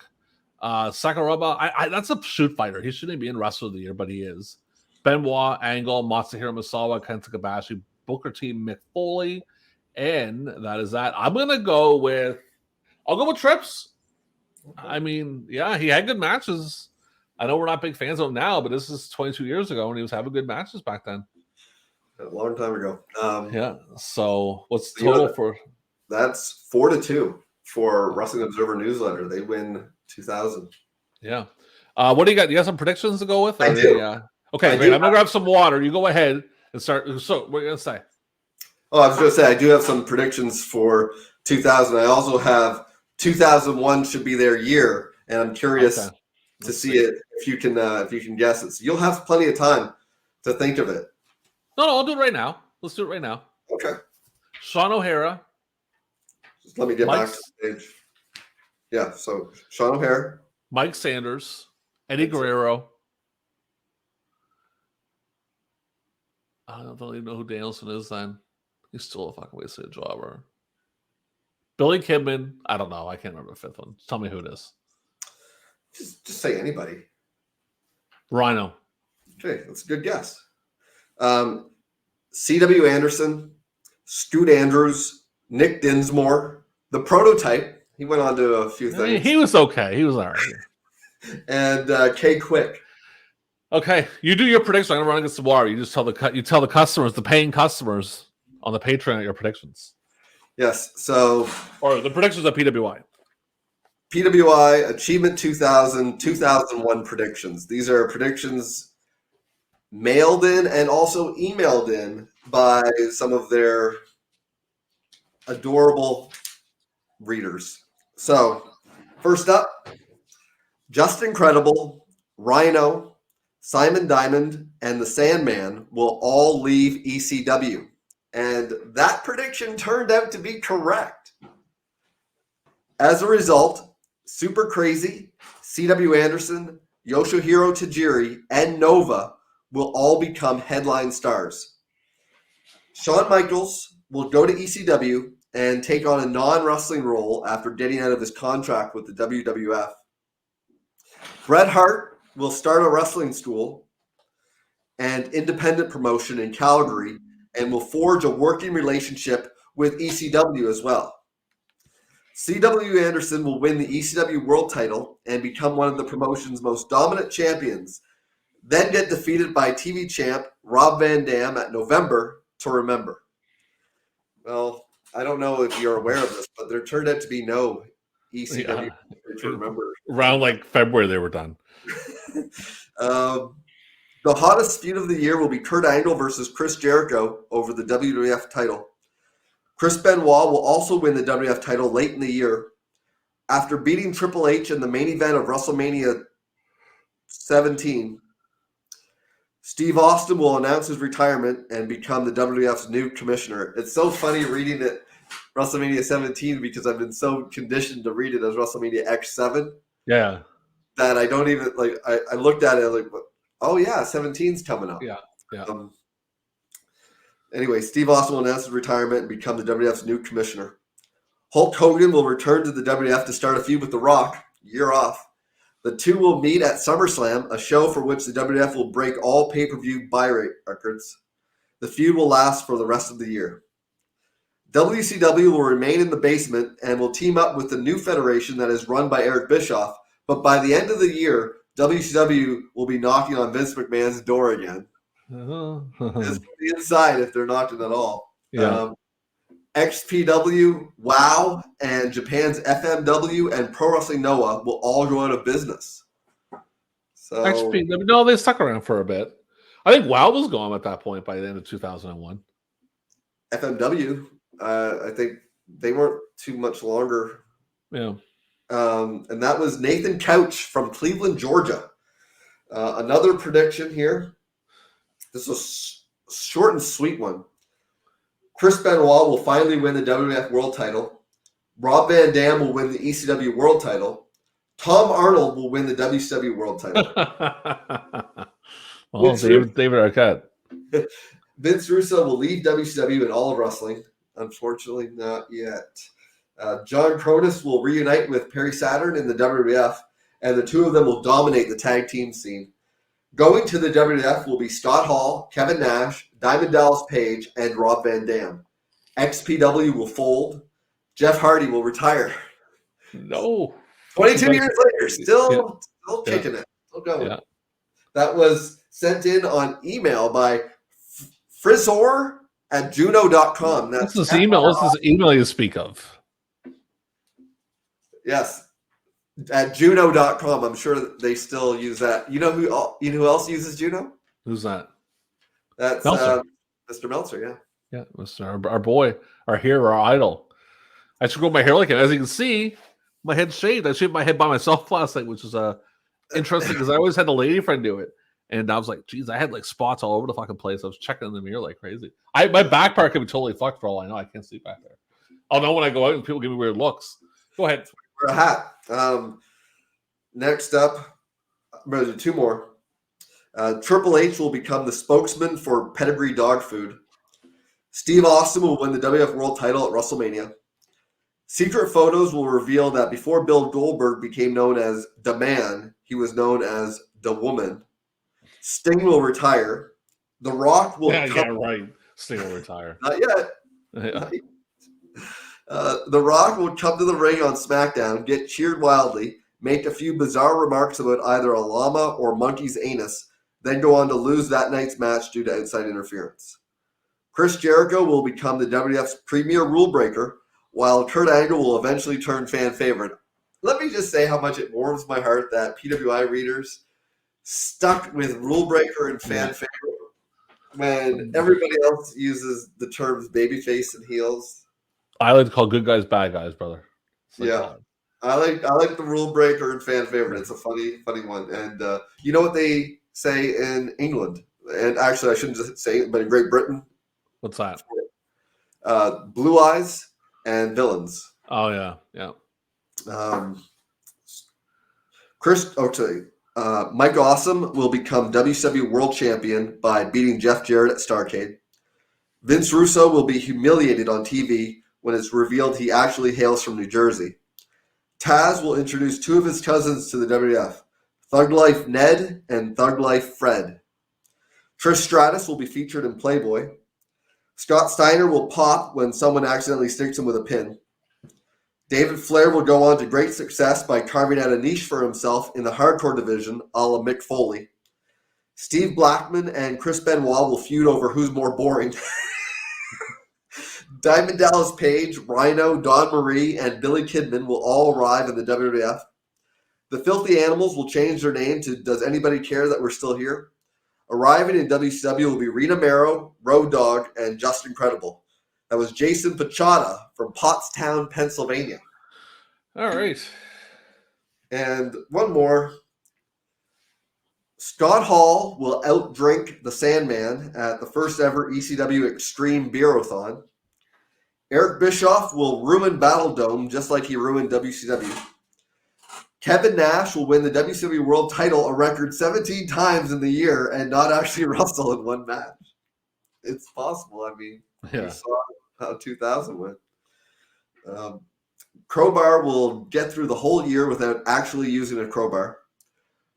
Sakuraba, that's a shoot fighter. He shouldn't be in Wrestler of the Year, but he is. Benoit, Angle, Masahiro Misawa, Kenta Kobashi, Booker T, Mick Foley, and that is that. I'll go with Trips. Okay. I mean, yeah, he had good matches. I know we're not big fans of him now, but this is 22 years ago, and he was having good matches back then. A long time ago. Yeah. So what's the total for? That's 4-2 for Wrestling Observer Newsletter. They win 2,000. Yeah. What do you got? You got some predictions to go with? I do. Okay, great. I'm going to grab some water. You go ahead and start. So what are you going to say? Oh, I was going to say, I do have some predictions for 2000. I also have 2001 should be their year, and I'm curious to see it if you can guess it. So you'll have plenty of time to think of it. No, I'll do it right now. Let's do it right now. Okay. Sean O'Hara. Just let me get back to the stage. Yeah, so Sean O'Hara. Mike Sanders. Eddie Guerrero. I don't even know who Danielson is then. He's still a fucking waste of a jobber. Billy Kidman. I don't know. I can't remember the fifth one. Tell me who it is. Just say anybody. Rhino. Okay, that's a good guess. C.W. Anderson, Scoot Andrews, Nick Dinsmore, the Prototype. He went on to a few things. He was okay. He was all right. And K. Quick. Okay, you do your prediction. I'm gonna run against the wire. You just tell the customers, the paying customers on the Patreon, your predictions. Yes. So, or the predictions of PWI. PWI Achievement 2000, 2001 predictions. These are predictions mailed in and also emailed in by some of their adorable readers. So, first up, Justin Credible, Rhino, Simon Diamond, and the Sandman will all leave ECW. And that prediction turned out to be correct. As a result, Super Crazy, C.W. Anderson, Yoshihiro Tajiri, and Nova will all become headline stars. Shawn Michaels will go to ECW and take on a non-wrestling role after getting out of his contract with the WWF. Bret Hart will start a wrestling school and independent promotion in Calgary and will forge a working relationship with ECW as well. C.W. Anderson will win the ECW World title and become one of the promotion's most dominant champions, then get defeated by TV champ Rob Van Dam at November to Remember. Well, I don't know if you're aware of this, but there turned out to be no ECW to Remember. Around like February they were done. The hottest feud of the year will be Kurt Angle versus Chris Jericho over the WWF title. Chris Benoit will also win the WWF title late in the year. After beating Triple H in the main event of WrestleMania 17, Steve Austin will announce his retirement and become the WWF's new commissioner. It's so funny reading it WrestleMania 17 because I've been so conditioned to read it as WrestleMania X7 Yeah. that I don't even like. I looked at it like, oh yeah, 17's coming up. Yeah. Yeah. Anyway, Steve Austin will announce his retirement and become the WWF's new commissioner. Hulk Hogan will return to the WWF to start a feud with The Rock. Year off. The two will meet at SummerSlam, a show for which the WWF will break all pay-per-view buy rate records. The feud will last for the rest of the year. WCW will remain in the basement and will team up with the new federation that is run by Eric Bischoff, but by the end of the year, WCW will be knocking on Vince McMahon's door again. Just be inside if they're knocking at all. Yeah. XPW, WOW, and Japan's FMW and Pro Wrestling Noah will all go out of business. So XPW, no, they stuck around for a bit. I think WOW was gone at that point by the end of 2001. FMW, I think they weren't too much longer. Yeah. And that was Nathan Couch from Cleveland, Georgia. Another prediction here. This was a short and sweet one. Chris Benoit will finally win the WWF World Title. Rob Van Dam will win the ECW World Title. Tom Arnold will win the WCW World Title. Well, David Arquette. Vince Russo will leave WCW and all of wrestling. Unfortunately, not yet. John Cronus will reunite with Perry Saturn in the WWF, and the two of them will dominate the tag team scene. Going to the WWF will be Scott Hall, Kevin Nash, Diamond Dallas Page, and Rob Van Dam. XPW will fold. Jeff Hardy will retire. No. 22 years later, still kicking it. Still going. Yeah. That was sent in on email by Frizor@juno.com. What's this email? What's this email you speak of? Yes. At Juno.com. I'm sure they still use that. You know who else uses Juno? Who's that? That's Meltzer. Mr. Meltzer, yeah. Yeah, Mr. Our boy, our hero, our idol. I should grow my hair like him. As you can see, my head's shaved. I shaved my head by myself last night, which is interesting because I always had a lady friend do it. And I was like, geez, I had like spots all over the fucking place. I was checking in the mirror like crazy. My back part could be totally fucked for all I know. I can't see back there. I'll know when I go out and people give me weird looks. Go ahead. For a hat. Next up, there's two more. Triple H will become the spokesman for Pedigree Dog Food. Steve Austin will win the WWF World Title at WrestleMania. Secret photos will reveal that before Bill Goldberg became known as the Man, he was known as the Woman. Sting will retire. The Rock will right. Sting will retire. Not yet. Yeah. Not yet. The Rock will come to the ring on SmackDown, get cheered wildly, make a few bizarre remarks about either a llama or monkey's anus, then go on to lose that night's match due to outside interference. Chris Jericho will become the WWF's premier rule breaker, while Kurt Angle will eventually turn fan favorite. Let me just say how much it warms my heart that PWI readers stuck with rule breaker and fan favorite when everybody else uses the terms babyface and heels. I like to call good guys bad guys, brother. Yeah. I like the rule breaker and fan favorite. It's a funny one. And you know what they say in England? And actually, I shouldn't just say it, but in Great Britain. What's that? Blue eyes and villains. Oh, yeah. Yeah. Mike Awesome will become WCW World Champion by beating Jeff Jarrett at Starrcade. Vince Russo will be humiliated on TV when it's revealed he actually hails from New Jersey. Taz will introduce two of his cousins to the WWF, Thug Life Ned and Thug Life Fred. Trish Stratus will be featured in Playboy. Scott Steiner will pop when someone accidentally sticks him with a pin. David Flair will go on to great success by carving out a niche for himself in the hardcore division, a la Mick Foley. Steve Blackman and Chris Benoit will feud over who's more boring. Diamond Dallas Page, Rhino, Don Marie, and Billy Kidman will all arrive in the WWF. The Filthy Animals will change their name to Does Anybody Care That We're Still Here? Arriving in WCW will be Rena Mero, Road Dogg, and Just Incredible. That was Jason Pachata from Pottstown, Pennsylvania. All right. And one more. Scott Hall will outdrink the Sandman at the first ever ECW Extreme Beerathon. Eric Bischoff will ruin Battle Dome just like he ruined WCW. Kevin Nash will win the WCW World title a record 17 times in the year and not actually wrestle in one match. It's possible. I mean, we saw how 2000 went. Crowbar will get through the whole year without actually using a crowbar.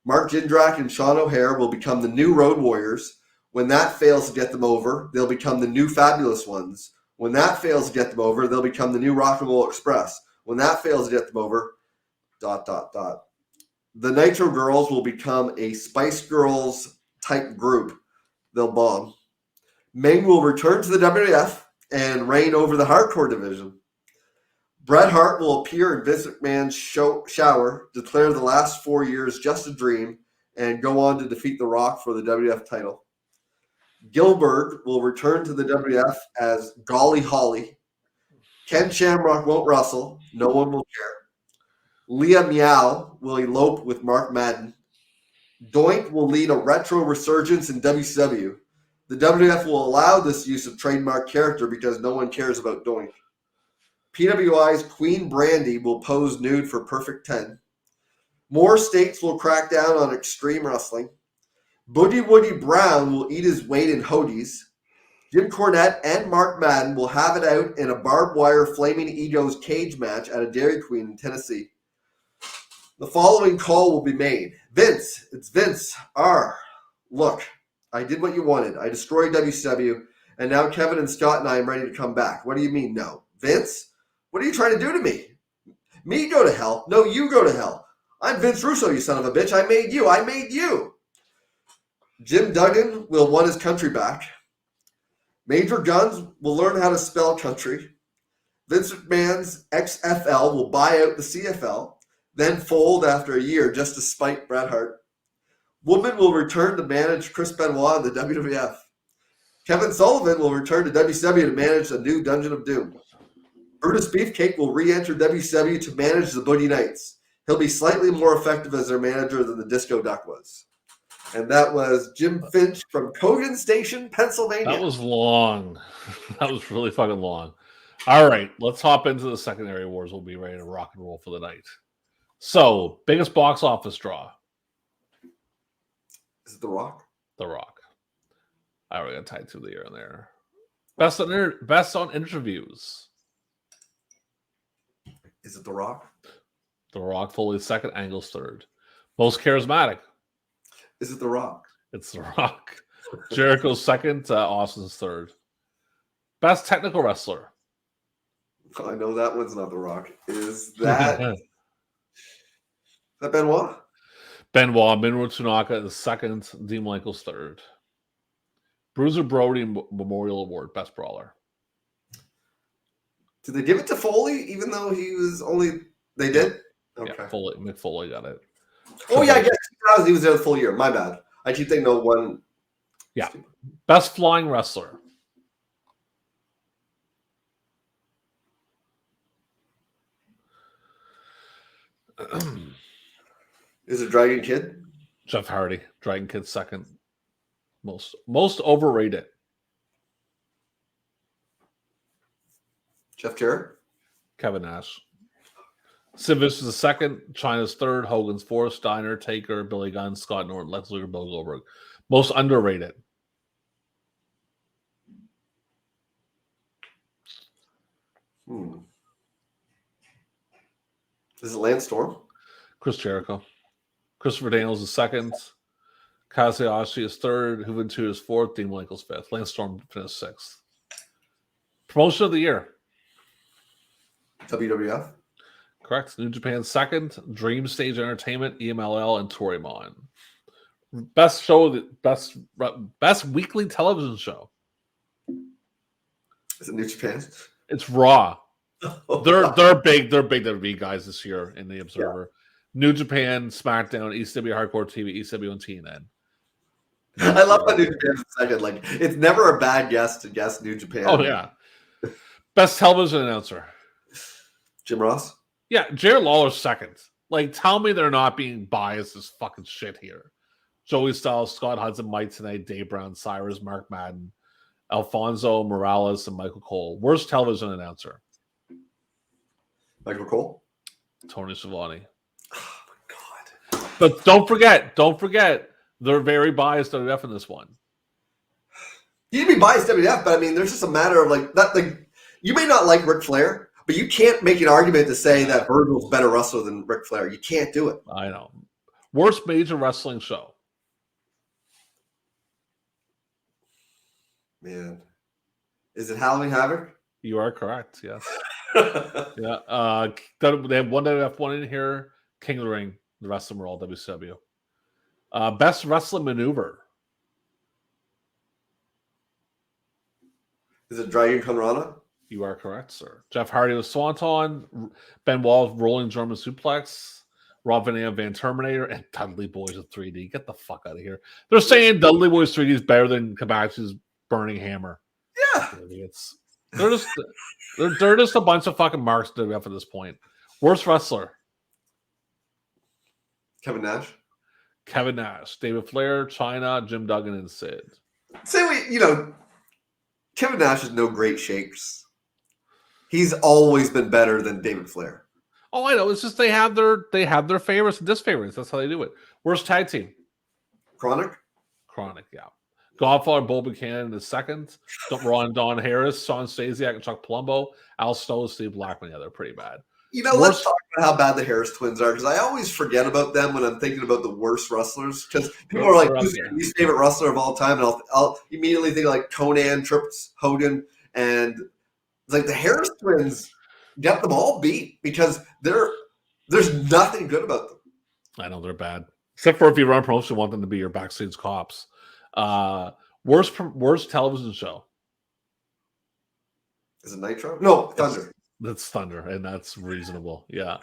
Mark Jindrak and Sean O'Hare will become the new Road Warriors. When that fails to get them over, they'll become the new Fabulous Ones. When that fails to get them over, they'll become the new Rock and Roll Express. When that fails to get them over, ... The Nitro Girls will become a Spice Girls type group. They'll bomb. Meng will return to the WWF and reign over the hardcore division. Bret Hart will appear in Vince McMahon's shower, declare the last 4 years just a dream, and go on to defeat The Rock for the WWF title. Gilbert will return to the WWF as Golly Holly. Ken Shamrock won't wrestle. No one will care. Leah Meow will elope with Mark Madden. Doink will lead a retro resurgence in WCW. The WWF will allow this use of trademark character because no one cares about Doink. PWI's Queen Brandy will pose nude for Perfect 10. More states will crack down on extreme wrestling. Boogie Woody Brown will eat his weight in hoodies. Jim Cornette and Mark Madden will have it out in a barbed wire Flaming Egos cage match at a Dairy Queen in Tennessee. The following call will be made. Vince, it's Vince R. Look, I did what you wanted. I destroyed WCW, and now Kevin and Scott and I am ready to come back. What do you mean, no? Vince, what are you trying to do to me? Me go to hell? No, you go to hell. I'm Vince Russo, you son of a bitch. I made you. I made you. Jim Duggan will want his country back. Major Guns will learn how to spell country. Vince McMahon's XFL will buy out the CFL, then fold after a year just to spite Bret Hart. Woman will return to manage Chris Benoit in the WWF. Kevin Sullivan will return to WCW to manage the new Dungeon of Doom. Brutus Beefcake will re-enter WCW to manage the Boogie Nights. He'll be slightly more effective as their manager than the Disco Duck was. And that was Jim Finch from Cogan Station, Pennsylvania. That was long. That was really fucking long. All right, let's hop into the secondary awards. We'll be ready to rock and roll for the night. So, biggest box office draw. Is it The Rock? The Rock. I already got tied to the year in there. Best on interviews. Is it The Rock? The Rock, Foley's second, Angle's third. Most charismatic. Is it The Rock? It's The Rock. Jericho's second, Austin's third. Best technical wrestler. I know that one's not The Rock. Is that Benoit? Benoit, Minoru Tanaka is second, Dean Malenko's third. Bruiser Brody Memorial Award, Best Brawler. Did they give it to Foley even though he was only... They did? Okay. Yeah, Mick Foley got it. Oh, yeah, I guess he was there the full year. My bad. I keep thinking of one. Yeah. Best flying wrestler. Is it Dragon Kid? Jeff Hardy. Dragon Kid second. Most overrated. Jeff Jarrett? Kevin Nash. Sid Vicious is second. Chyna's third. Hogan's fourth. Steiner, Taker, Billy Gunn, Scott Norton, Lex Luger, Bill Goldberg. Most underrated. Is it Lance Storm? Chris Jericho. Christopher Daniels is second. Kazuyoshi is third. Juventud is fourth. Dean Malenko's fifth. Lance Storm finished sixth. Promotion of the year. WWF? Correct. New Japan second. Dream Stage Entertainment, EMLL, and Torimon. Best show, best weekly television show. Is it New Japan? It's Raw. They're big WWE guys this year in the Observer. Yeah. New Japan, SmackDown, ECW Hardcore TV, ECW and TNN. I love how New Japan's second. Like, it's never a bad guess to guess New Japan. Oh yeah. Best television announcer. Jim Ross? Yeah, Jared Lawler's second. Like, tell me they're not being biased as fucking shit here. Joey Styles, Scott Hudson, Mike Tenay, Dave Brown, Cyrus, Mark Madden, Alfonso Morales and Michael Cole. Worst television announcer. Michael Cole. Tony Schiavone. Oh my God. But don't forget, they're very biased WWF in this one. You can be biased WWF, but I mean, there's just a matter of like that. Like, you may not like Ric Flair, but you can't make an argument to say that Virgil's a better wrestler than Ric Flair. You can't do it. I know. Worst major wrestling show. Man, is it Halloween Havoc? You are correct. Yes. Yeah. They have one WWF one in here. King of the Ring. The rest of them are all WCW. Best wrestling maneuver. Is it Dragon Conrana? You are correct, sir. Jeff Hardy with Swanton, Ben Wall rolling German suplex, Rob Van Dam Van Terminator, and Dudley Boys with 3D. Get the fuck out of here. They're saying Dudley Boys 3D is better than Kabachi's Burning Hammer. Yeah. Idiots. They're just a bunch of fucking marks to WWF at this point. Worst wrestler. Kevin Nash. Kevin Nash, David Flair, Chyna, Jim Duggan, and Sid. Kevin Nash is no great shakes. He's always been better than David Flair. Oh, I know. It's just they have their favorites and disfavorites. That's how they do it. Worst tag team. Chronic, yeah. Godfather Bull Buchanan is second. Ron Don Harris, Sean Stasiak, and Chuck Palumbo. Al Snow, Steve Blackman. Yeah, they're pretty bad. Let's talk about how bad the Harris twins are, because I always forget about them when I'm thinking about the worst wrestlers. Because people are like, who's your least favorite wrestler of all time? And I'll immediately think like Conan, Trips, Hogan, and like the Harris twins get them all beat because there's nothing good about them. I know they're bad. Except for if you run a promotion, you want them to be your backstage cops. Worst television show. Is it Nitro? No, Thunder. That's Thunder, and that's reasonable. Yeah.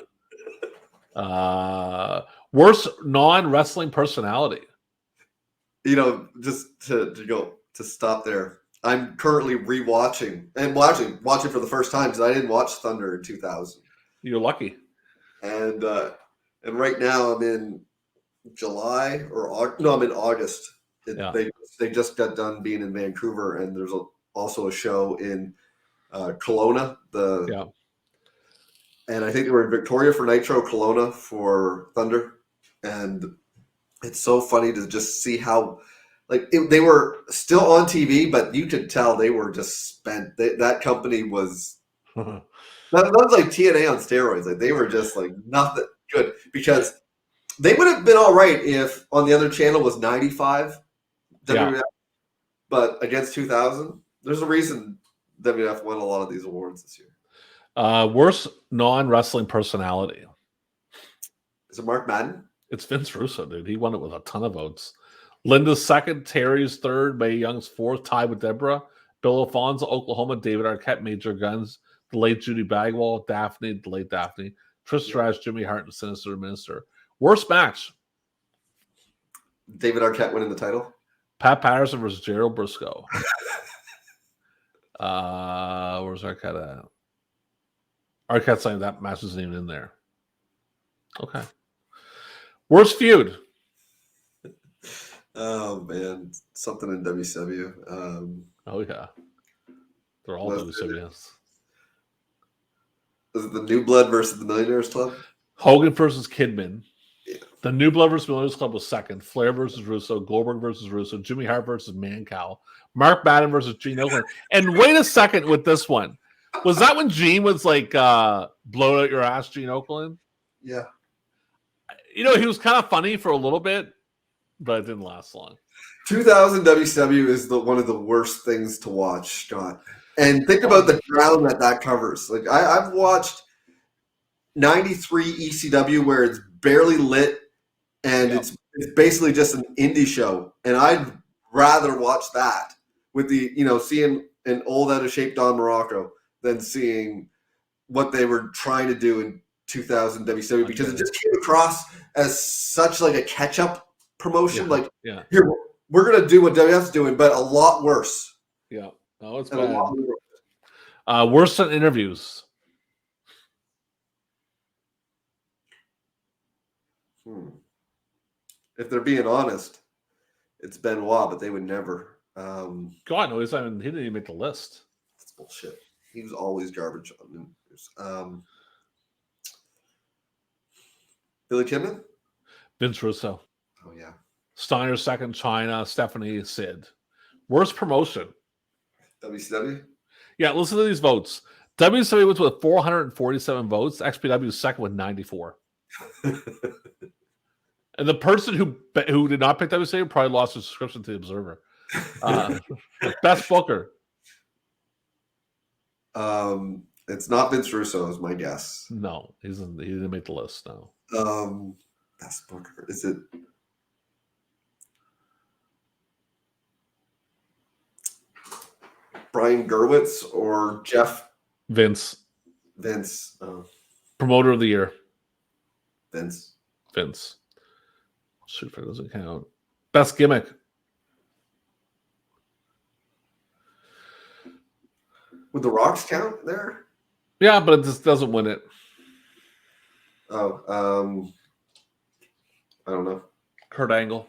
Worst non-wrestling personality. Just to stop there. I'm currently rewatching and watching for the first time because I didn't watch Thunder in 2000. You're lucky. And right now I'm in July or August. No, I'm in August. They just got done being in Vancouver, and there's also a show in Kelowna. And I think they were in Victoria for Nitro, Kelowna for Thunder, and it's so funny to just see how they were still on TV, but you could tell they were just spent. That company was that was like TNA on steroids. Like they were just like nothing good, because they would have been all right if on the other channel was 95 WWF, but against 2000, there's a reason WWF won a lot of these awards this year. Worst non-wrestling personality. Is it Mark Madden? It's Vince Russo, dude. He won it with a ton of votes. Linda's second, Terry's third, Mae Young's fourth, tied with Deborah. Bill Alfonso, Oklahoma, David Arquette, Major Guns, the late Judy Bagwell, Daphne, the late Daphne, Trish Stratus, Jimmy Hart, and Sinister Minister. Worst match. David Arquette winning the title. Pat Patterson versus Gerald Briscoe. Where's Arquette at? Arquette's saying that match isn't even in there. Okay. Worst feud. Oh man, something in WCW. Oh yeah, they're all WCWs. Is it the New Blood versus the Millionaires Club? Hogan versus Kidman. Yeah. The New Blood versus Millionaires Club was second. Flair versus Russo. Goldberg versus Russo. Jimmy Hart versus Mancow. Mark Madden versus Gene Oakland. And wait a second with this one. Was that when Gene was like, blow out your ass, Gene Oakland? Yeah. He was kind of funny for a little bit, but it didn't last long. 2000 WCW is one of the worst things to watch, Scott. And think about the ground that covers. Like I've watched 93 ECW where it's barely lit and it's basically just an indie show. And I'd rather watch that with the, seeing an old out of shape Don Morocco than seeing what they were trying to do in 2000 WCW, because it just came across as such like a catch-up promotion. Here, we're going to do what WWF's doing, but a lot worse. Yeah. No, it's bad. Worse than interviews. If they're being honest, it's Benoit, but they would never. God, no, he didn't even make the list. That's bullshit. He was always garbage on the news. Billy Kidman? Vince Russo. Oh, yeah. Steiner second, China, Stephanie, Sid. Worst promotion. WCW? Yeah, listen to these votes. WCW was with 447 votes. XPW was second with 94. And the person who did not pick WCW probably lost his subscription to the Observer. Best booker. It's not Vince Russo, is my guess. No, he didn't make the list. No. Best booker. Is it? Brian Gerwitz or Jeff? Vince. Oh. Promoter of the year. Vince. Shoot, if it doesn't count. Best gimmick. Would the Rocks count there? Yeah, but it just doesn't win it. Oh, I don't know. Kurt Angle.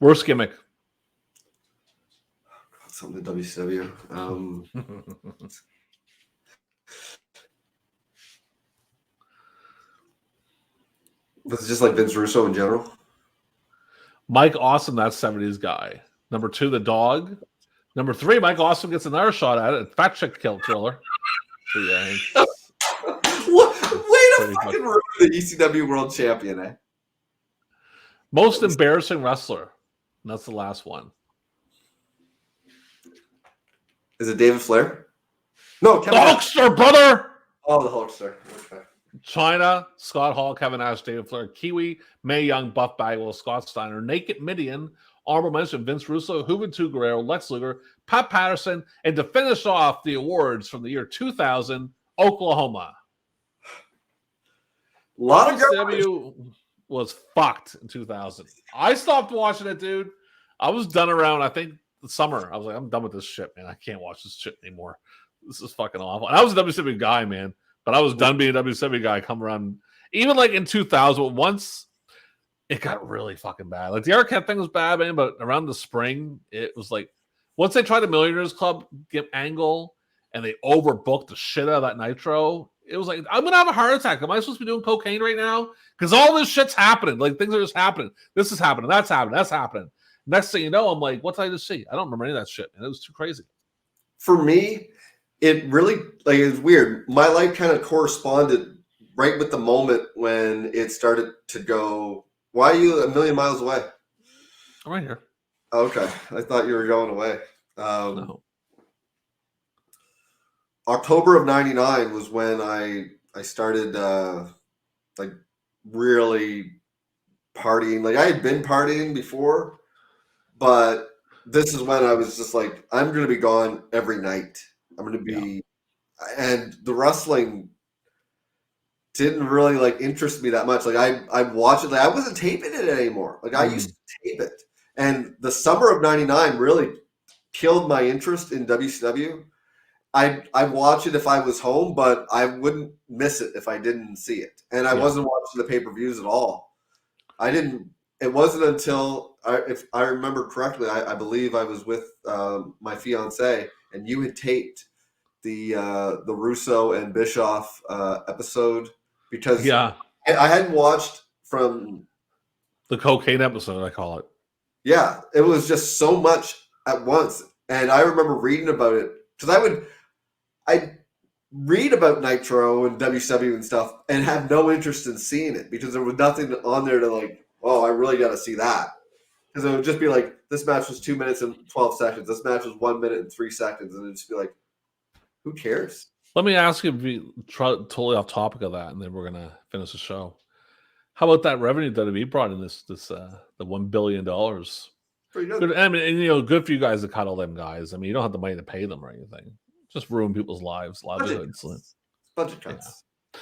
Worst gimmick. Something to WCW. Was it just like Vince Russo in general? Mike Awesome, that 70s guy. Number 2, the dog. Number 3, Mike Awesome gets another shot at it. Fat chick kill thriller. So, yeah. Way to fucking ruin the ECW World Champion, eh? Most embarrassing wrestler. And that's the last one. Is it David Flair? No, Kevin the Hulkster, brother! Oh, the Hulkster. Okay. China, Scott Hall, Kevin Nash, David Flair, Kiwi, Mae Young, Buff Bagwell, Scott Steiner, Naked Midian, Honorable mention Vince Russo, Juventud Guerrero, Lex Luger, Pat Patterson, and to finish off the awards from the year 2000, Oklahoma. A lot of WCW was fucked in 2000. I stopped watching it, dude. I was done around, I think, the summer. I was like, I'm done with this shit, man. I can't watch this shit anymore. This is fucking awful. And I was a WCW guy, man. But I was done being a WCW guy. Come around, even like in 2000, once it got really fucking bad. Like the Arquette thing was bad, man. But around the spring, it was like once they tried the Millionaires Club angle and they overbooked the shit out of that Nitro. It was like, I'm gonna have a heart attack. Am I supposed to be doing cocaine right now? Because all this shit's happening. Like things are just happening. This is happening. That's happening. That's happening. Next thing you know, I'm like, what did I just see? I don't remember any of that shit, and it was too crazy. For me, it really it's weird. My life kind of corresponded right with the moment when it started to go. Why are you a million miles away? I'm right here. Okay, I thought you were going away. No. October of '99 was when I started like really partying. Like I had been partying before, but this is when I was just like, I'm going to be gone every night. I'm going to be, and the wrestling didn't really like interest me that much. Like I watched it. Like I wasn't taping it anymore. Like I used to tape it, and the summer of '99 really killed my interest in WCW. I'd watch it if I was home, but I wouldn't miss it if I didn't see it. And I wasn't watching the pay-per-views at all. It wasn't until, if I remember correctly, I believe I was with my fiance, and you had taped the Russo and Bischoff episode, because I hadn't watched from the cocaine episode, I call it. Yeah, it was just so much at once. And I remember reading about it, because I'd read about Nitro and WCW and stuff and have no interest in seeing it, because there was nothing on there to like, oh, I really got to see that. Because it would just be like, this match was 2 minutes and 12 seconds. This match was 1 minute and 3 seconds. And it'd just be like, who cares? Let me ask you, totally off topic of that, and then we're going to finish the show. How about that revenue that we brought in the $1 billion? Pretty good. Good, I mean, and, good for you guys to cut all them guys. I mean, you don't have the money to pay them or anything. Just ruin people's livelihoods. Budget cuts. Yeah.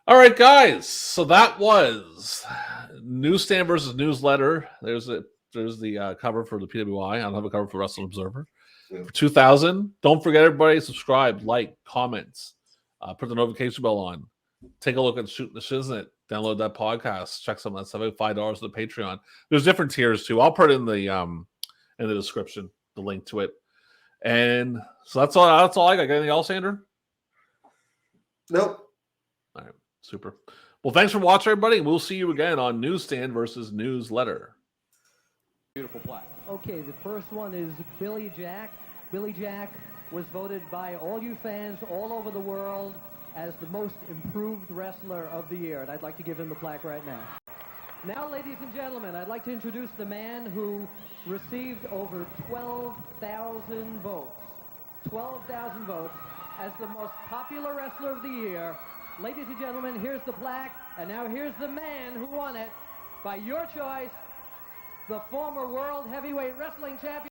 All right, guys. So that was Newsstand versus Newsletter. There's the cover for the PWI. I don't have a cover for Wrestling Observer. Yeah. For 2000. Don't forget, everybody, subscribe, like, comments, put the notification bell on. take a look at Shooting the Shiznit. Download that podcast. Check some of that stuff out. $5 to the Patreon. There's different tiers too. I'll put it in the description, the link to it. And so that's all I got. Anything else, Andrew? Nope. All right, super. Well, thanks for watching, everybody. We'll see you again on Newsstand versus Newsletter. Beautiful plaque. Okay, the first one is Billy Jack. Billy Jack was voted by all you fans all over the world as the most improved wrestler of the year, and I'd like to give him the plaque right now. Now, ladies and gentlemen, I'd like to introduce the man who received over 12,000 votes. 12,000 votes as the most popular wrestler of the year. Ladies and gentlemen, here's the plaque, and now here's the man who won it by your choice, the former World Heavyweight Wrestling Champion.